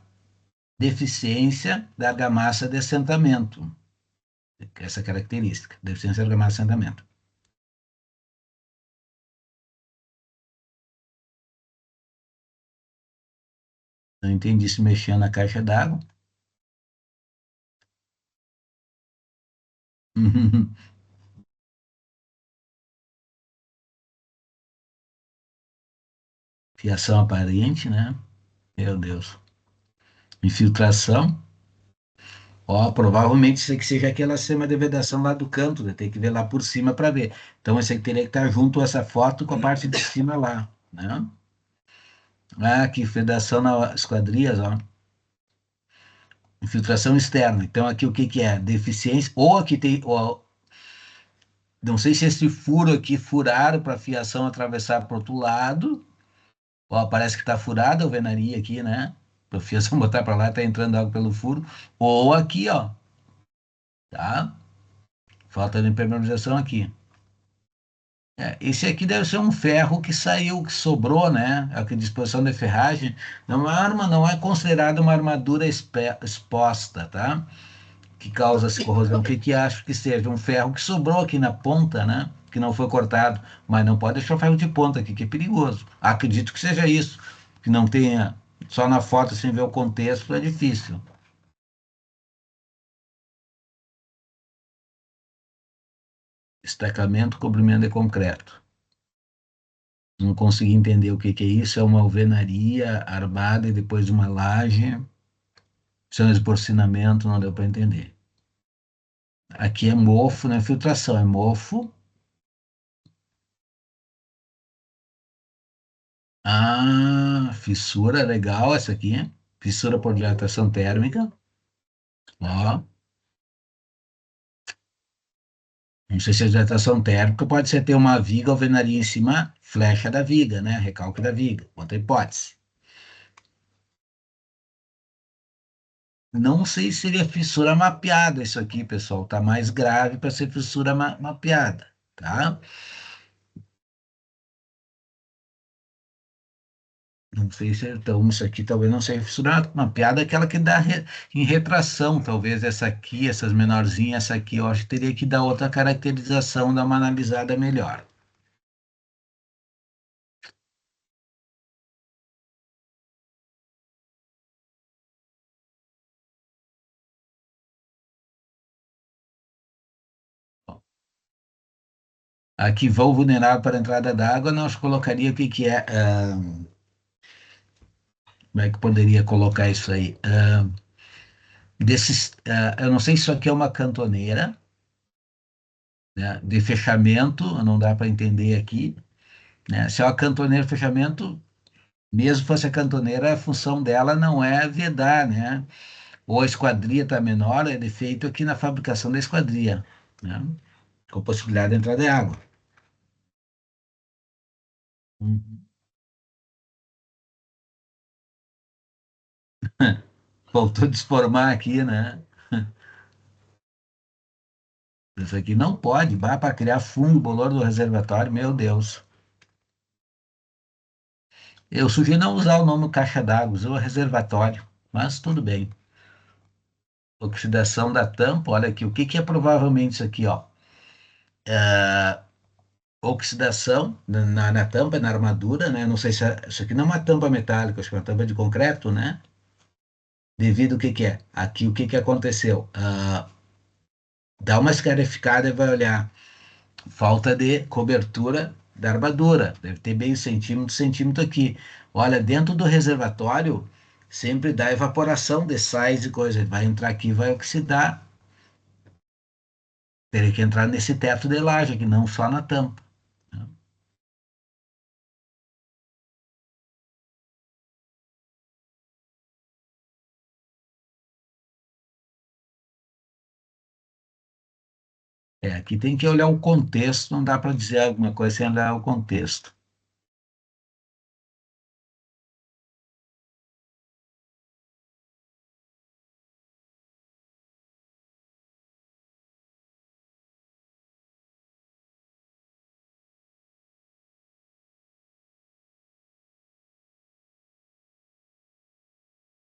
deficiência da argamassa de assentamento. Essa característica, deficiência de argamassa de assentamento. Não entendi se mexendo na caixa d'água. Fiação aparente, né? Meu Deus. Infiltração. Ó, provavelmente isso aqui seja aquela cema de vedação lá do canto, né? Tem que ver lá por cima para ver. Então, esse aqui teria que estar junto essa foto com a parte de cima lá, né? Ah, aqui, vedação nas esquadrias, ó. Infiltração externa. Então, aqui o que que é? Deficiência, ou aqui tem, ó, não sei se esse furo aqui furaram para a fiação atravessar para o outro lado. Ó, parece que está furada a alvenaria aqui, né? Para a fiação botar para lá, está entrando água pelo furo. Ou aqui, ó. Tá? Falta de impermeabilização aqui. Esse aqui deve ser um ferro que saiu, que sobrou, né? Aqui, disposição de ferragem. Não é considerada uma armadura exposta, tá? Que causa essa corrosão. O que acho que seja? Um ferro que sobrou aqui na ponta, né? que não foi cortado, mas não pode deixar o ferro de ponta aqui, que é perigoso. Acredito que seja isso, que não tenha só na foto sem ver o contexto, é difícil. Estacamento, cobrimento de concreto. Não consegui entender o que que é isso. É uma alvenaria armada e depois uma laje. Opções de porcinamento, não deu para entender. Aqui é mofo, não é filtração, é mofo. Ah, fissura, legal essa aqui. Fissura por dilatação térmica. Ó, não sei se é dilatação térmica, pode ser ter uma viga, alvenaria em cima, flecha da viga, né? Recalque da viga. Outra hipótese. Não sei se seria fissura mapeada isso aqui, pessoal. Tá mais grave para ser fissura mapeada, tá? Não sei se então isso aqui talvez não seja fissura mapeada, aquela que dá em retração, talvez essa aqui, essas menorzinhas, essa aqui, eu acho que teria que dar outra caracterização, dar uma analisada melhor. Aqui, vão vulnerável para a entrada d'água, nós colocaria o que que é, como é que poderia colocar isso aí? Eu não sei se isso aqui é uma cantoneira, né, de fechamento, não dá para entender aqui, né? Se é uma cantoneira de fechamento, mesmo fosse a cantoneira, a função dela não é vedar, né? Ou a esquadria está menor, é defeito aqui na fabricação da esquadria, né? Com possibilidade de entrada de água. Uhum. Voltou a desformar aqui, né? Isso aqui não pode, vai para criar fungo, bolor do reservatório, meu Deus. Eu sugiro não usar o nome caixa d'água, usou reservatório, mas tudo bem. Oxidação da tampa, olha aqui, o que que é provavelmente isso aqui, ó? Oxidação na tampa, na armadura, né? Não sei se isso aqui não é uma tampa metálica, acho que é uma tampa de concreto, né? Devido o que que é? Aqui o que que aconteceu? Dá uma escarificada e vai olhar. Falta de cobertura da armadura. Deve ter bem centímetro aqui. Olha, dentro do reservatório, sempre dá evaporação de sais e coisa. Ele vai entrar aqui e vai oxidar. Teria que entrar nesse teto de laje aqui, não só na tampa. Aqui tem que olhar o contexto, não dá para dizer alguma coisa sem olhar o contexto.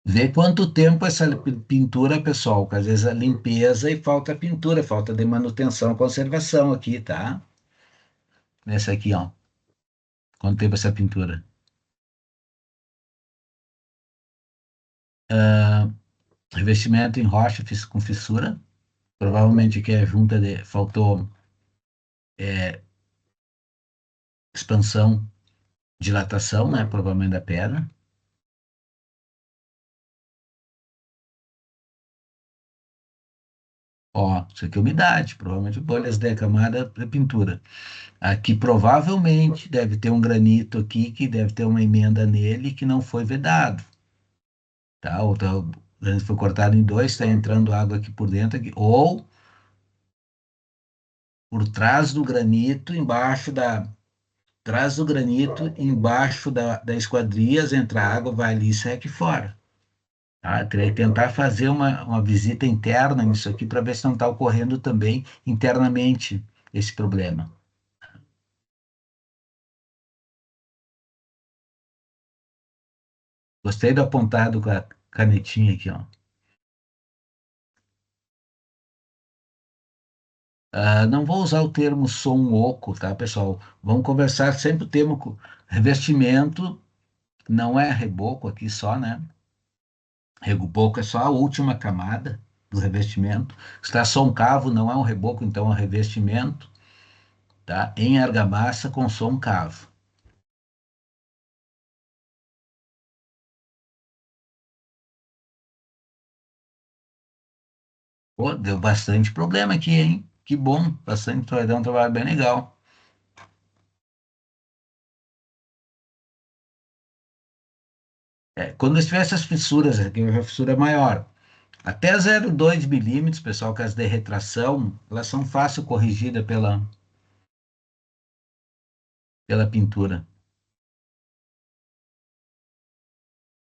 Vê quanto tempo essa pintura, pessoal, que às vezes a limpeza e falta pintura, falta de manutenção, conservação aqui, tá? Nessa aqui, ó. Quanto tempo essa pintura? Revestimento em rocha com fissura. Provavelmente que é junta de. Faltou expansão, dilatação, né? Provavelmente da pedra. Ó, isso aqui é umidade, provavelmente bolhas de camada de pintura. Aqui provavelmente deve ter um granito aqui que deve ter uma emenda nele que não foi vedado, tá? O granito foi cortado em dois, está entrando água aqui por dentro, aqui, ou por trás do granito, embaixo da esquadrias, entra água, vai ali e sai aqui fora. Tá? Teria que tentar fazer uma visita interna nisso aqui para ver se não está ocorrendo também internamente esse problema. Gostei do apontado com a canetinha aqui, ó. Não vou usar o termo som oco, tá, pessoal? Vamos conversar sempre o termo revestimento, não é reboco aqui só, né? Reboco é só a última camada do revestimento. Extração-cavo não é um reboco, então é um revestimento, tá? Em argamassa com som-cavo. Pô, deu bastante problema aqui, hein? Que bom, bastante, vai dar um trabalho bem legal. Quando eu tiver essas fissuras aqui, a fissura é maior, até 0,2 milímetros, pessoal, caso de retração, elas são fácil corrigidas pela pintura.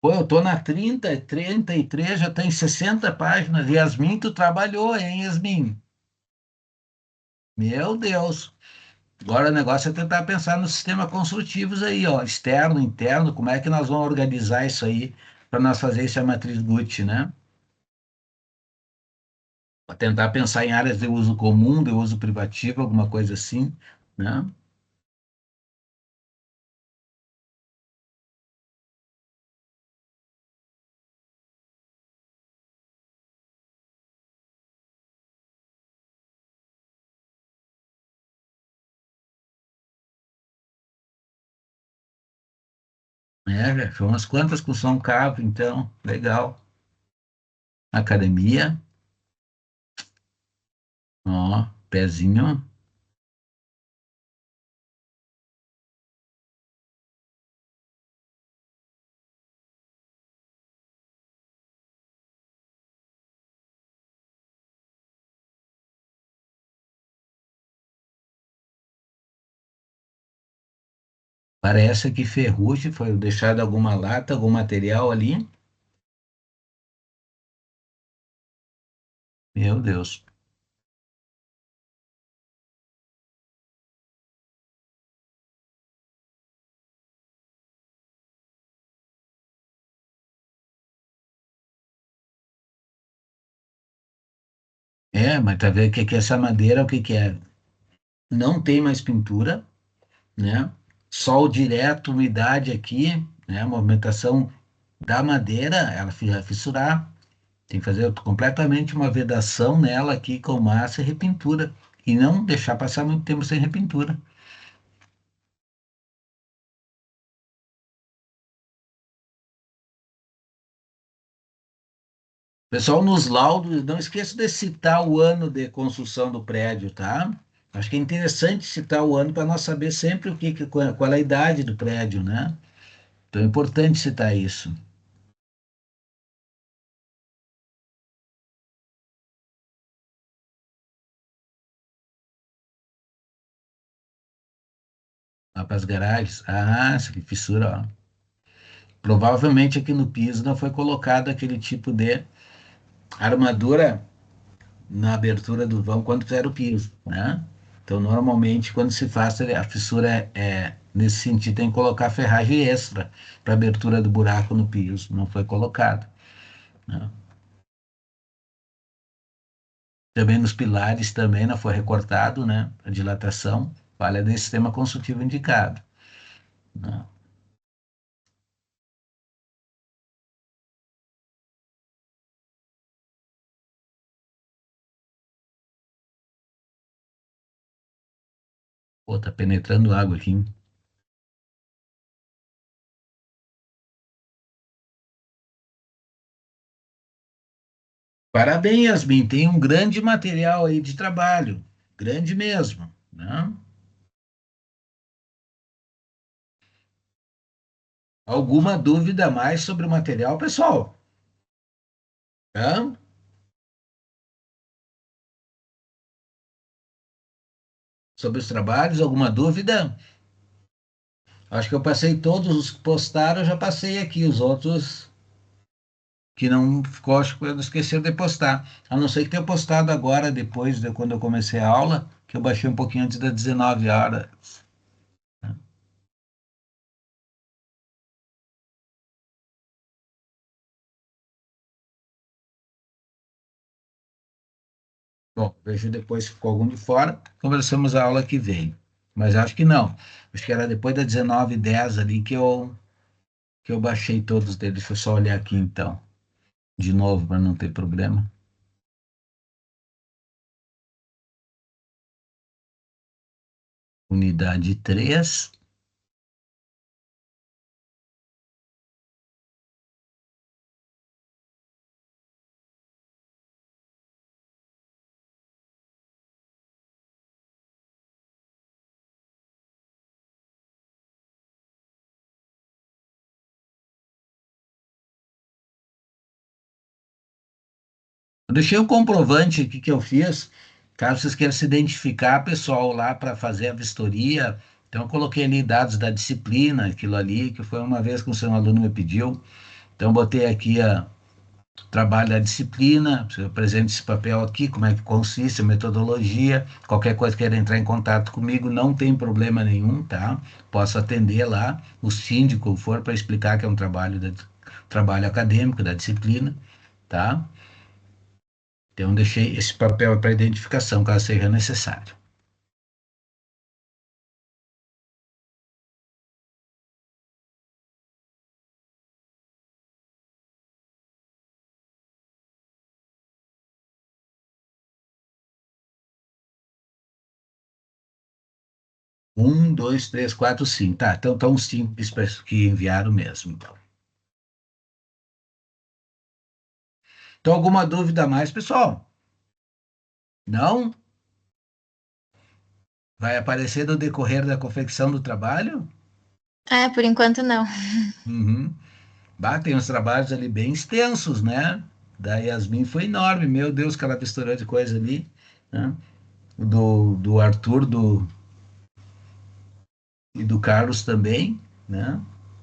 Pô, eu tô na 33, já tem 60 páginas. Yasmin, tu trabalhou, hein, Yasmin? Meu Deus. Agora o negócio é tentar pensar nos sistemas construtivos aí, ó, externo, interno, como é que nós vamos organizar isso aí para nós fazer essa matriz Gucci, né? Para tentar pensar em áreas de uso comum, de uso privativo, alguma coisa assim, né? Já foi umas quantas com São Cabo, então, legal. Academia, ó, pezinho. Parece que ferrugem foi deixado alguma lata, algum material ali. Meu Deus. Mas tá vendo o que que é essa madeira, o que que é? Não tem mais pintura, né? Sol direto, umidade aqui, né? A movimentação da madeira, ela vai fissurar. Tem que fazer completamente uma vedação nela aqui com massa e repintura. E não deixar passar muito tempo sem repintura. Pessoal, nos laudos, não esqueça de citar o ano de construção do prédio, tá? Acho que é interessante citar o ano para nós saber sempre qual é a idade do prédio, né? Então é importante citar isso. Lá para as garagens. Ah, essa que fissura, ó. Provavelmente aqui no piso não foi colocado aquele tipo de armadura na abertura do vão quando fizeram o piso, né? Então, normalmente, quando se faz a fissura nesse sentido, tem que colocar ferragem extra para abertura do buraco no piso. Não foi colocado, né? Também nos pilares também não foi recortado, né? A dilatação, falha desse sistema construtivo indicado, né? Pô, tá penetrando água aqui, hein? Parabéns, Yasmin, tem um grande material aí de trabalho, grande mesmo, né? Alguma dúvida a mais sobre o material, pessoal? Hã? Sobre os trabalhos, alguma dúvida? Acho que eu passei todos os que postaram, eu já passei aqui, os outros que não ficou, acho que eu esqueci de postar. A não ser que tenha postado agora, depois de quando eu comecei a aula, que eu baixei um pouquinho antes das 19 horas. Bom, vejo depois se ficou algum de fora. Conversamos a aula que vem. Mas acho que não. Acho que era depois da 19h10 ali que eu baixei todos deles. Deixa eu só olhar aqui então. De novo, para não ter problema. Unidade 3. Eu deixei o comprovante aqui que eu fiz, caso vocês queiram se identificar, pessoal, lá para fazer a vistoria. Então, eu coloquei ali dados da disciplina, aquilo ali, que foi uma vez que o seu aluno me pediu. Então, botei aqui o trabalho da disciplina, você apresenta esse papel aqui, como é que consiste, a metodologia. Qualquer coisa que queira entrar em contato comigo, não tem problema nenhum, tá? Posso atender lá, o síndico for, para explicar que é um trabalho acadêmico da disciplina, tá? Então, deixei esse papel para identificação, caso seja necessário. Um, dois, três, quatro, cinco. Tá, então estão os cinco que enviaram mesmo. Então, alguma dúvida a mais, pessoal? Não? Vai aparecer no decorrer da confecção do trabalho? Por enquanto não. Uhum. Bah, tem uns trabalhos ali bem extensos, né? Da Yasmin foi enorme, meu Deus, que ela misturou de coisa ali, né? Do Arthur e do Carlos também, né?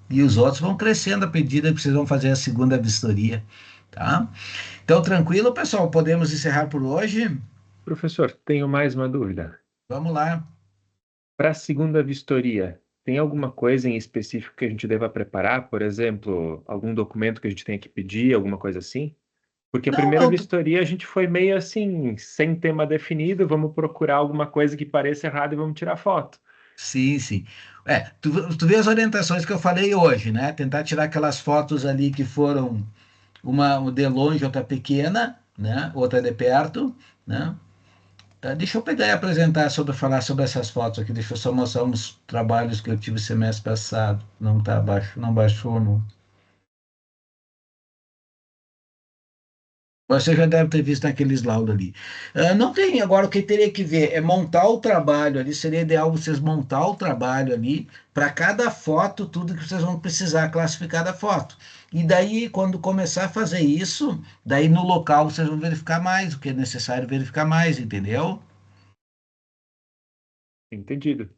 E os outros vão crescendo à medida que vocês vão fazer a segunda vistoria, tá? Então, tranquilo, pessoal, podemos encerrar por hoje? Professor, tenho mais uma dúvida. Vamos lá. Para a segunda vistoria, tem alguma coisa em específico que a gente deva preparar? Por exemplo, algum documento que a gente tenha que pedir, alguma coisa assim? Porque a Não, primeira não, vistoria a gente foi meio assim, sem tema definido, vamos procurar alguma coisa que pareça errada e vamos tirar foto. sim, sim. Tu vê as orientações que eu falei hoje, né? Tentar tirar aquelas fotos ali que foram uma de longe, outra pequena, né? Outra de perto, né? Tá, deixa eu pegar e apresentar falar sobre essas fotos aqui. Deixa eu só mostrar uns trabalhos que eu tive semestre passado. Não tá abaixo, não baixou, não. Você já deve ter visto naqueles laudos ali. Não tem, agora o que teria que ver é montar o trabalho ali. Seria ideal vocês montar o trabalho ali para cada foto, tudo que vocês vão precisar classificar da foto. E daí, quando começar a fazer isso, daí no local vocês vão verificar mais o que é necessário verificar mais, entendeu? Entendido.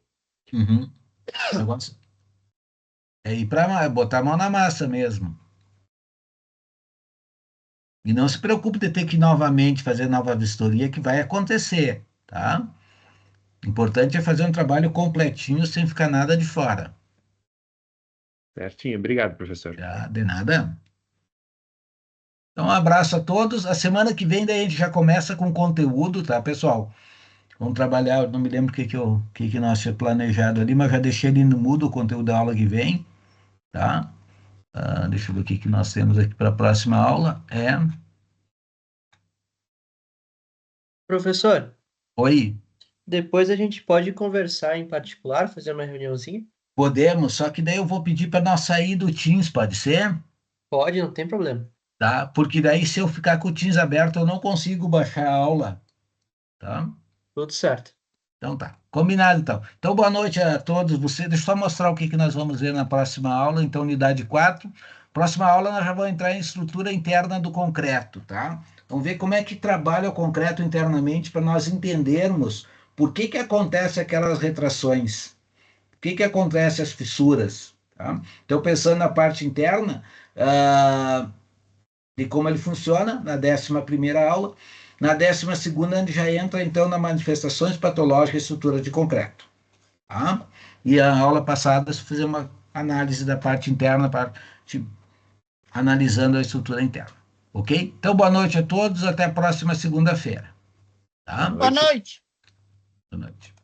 Uhum. O negócio é ir para botar a mão na massa mesmo. E não se preocupe de ter que novamente fazer nova vistoria, que vai acontecer, tá? O importante é fazer um trabalho completinho, sem ficar nada de fora. Certinho. Obrigado, professor. Já, de nada. Então, um abraço a todos. A semana que vem, daí a gente já começa com conteúdo, tá, pessoal? Vamos trabalhar, eu não me lembro o que nós tínhamos planejado ali, mas já deixei ali no mudo o conteúdo da aula que vem, tá? Deixa eu ver o que nós temos aqui para a próxima aula. Professor, Oi, depois a gente pode conversar em particular, fazer uma reuniãozinha? podemos, só que daí eu vou pedir para nós sair do Teams, pode ser? Pode, não tem problema. Tá? Porque daí se eu ficar com o Teams aberto, eu não consigo baixar a aula, tá? Tudo certo. Então tá, combinado então. Então boa noite a todos vocês. Deixa eu só mostrar o que nós vamos ver na próxima aula, então unidade 4. Próxima aula nós já vamos entrar em estrutura interna do concreto, tá? Vamos ver como é que trabalha o concreto internamente para nós entendermos por que acontece aquelas retrações, por que acontece as fissuras, tá? Então pensando na parte interna, de como ele funciona, na 11ª aula. Na 12ª, a gente já entra, então, nas manifestações patológicas e estrutura de concreto. Tá? E a aula passada, fazer uma análise da parte interna, analisando a estrutura interna. Ok? Então, boa noite a todos, até a próxima segunda-feira. Tá? Boa noite. Boa noite.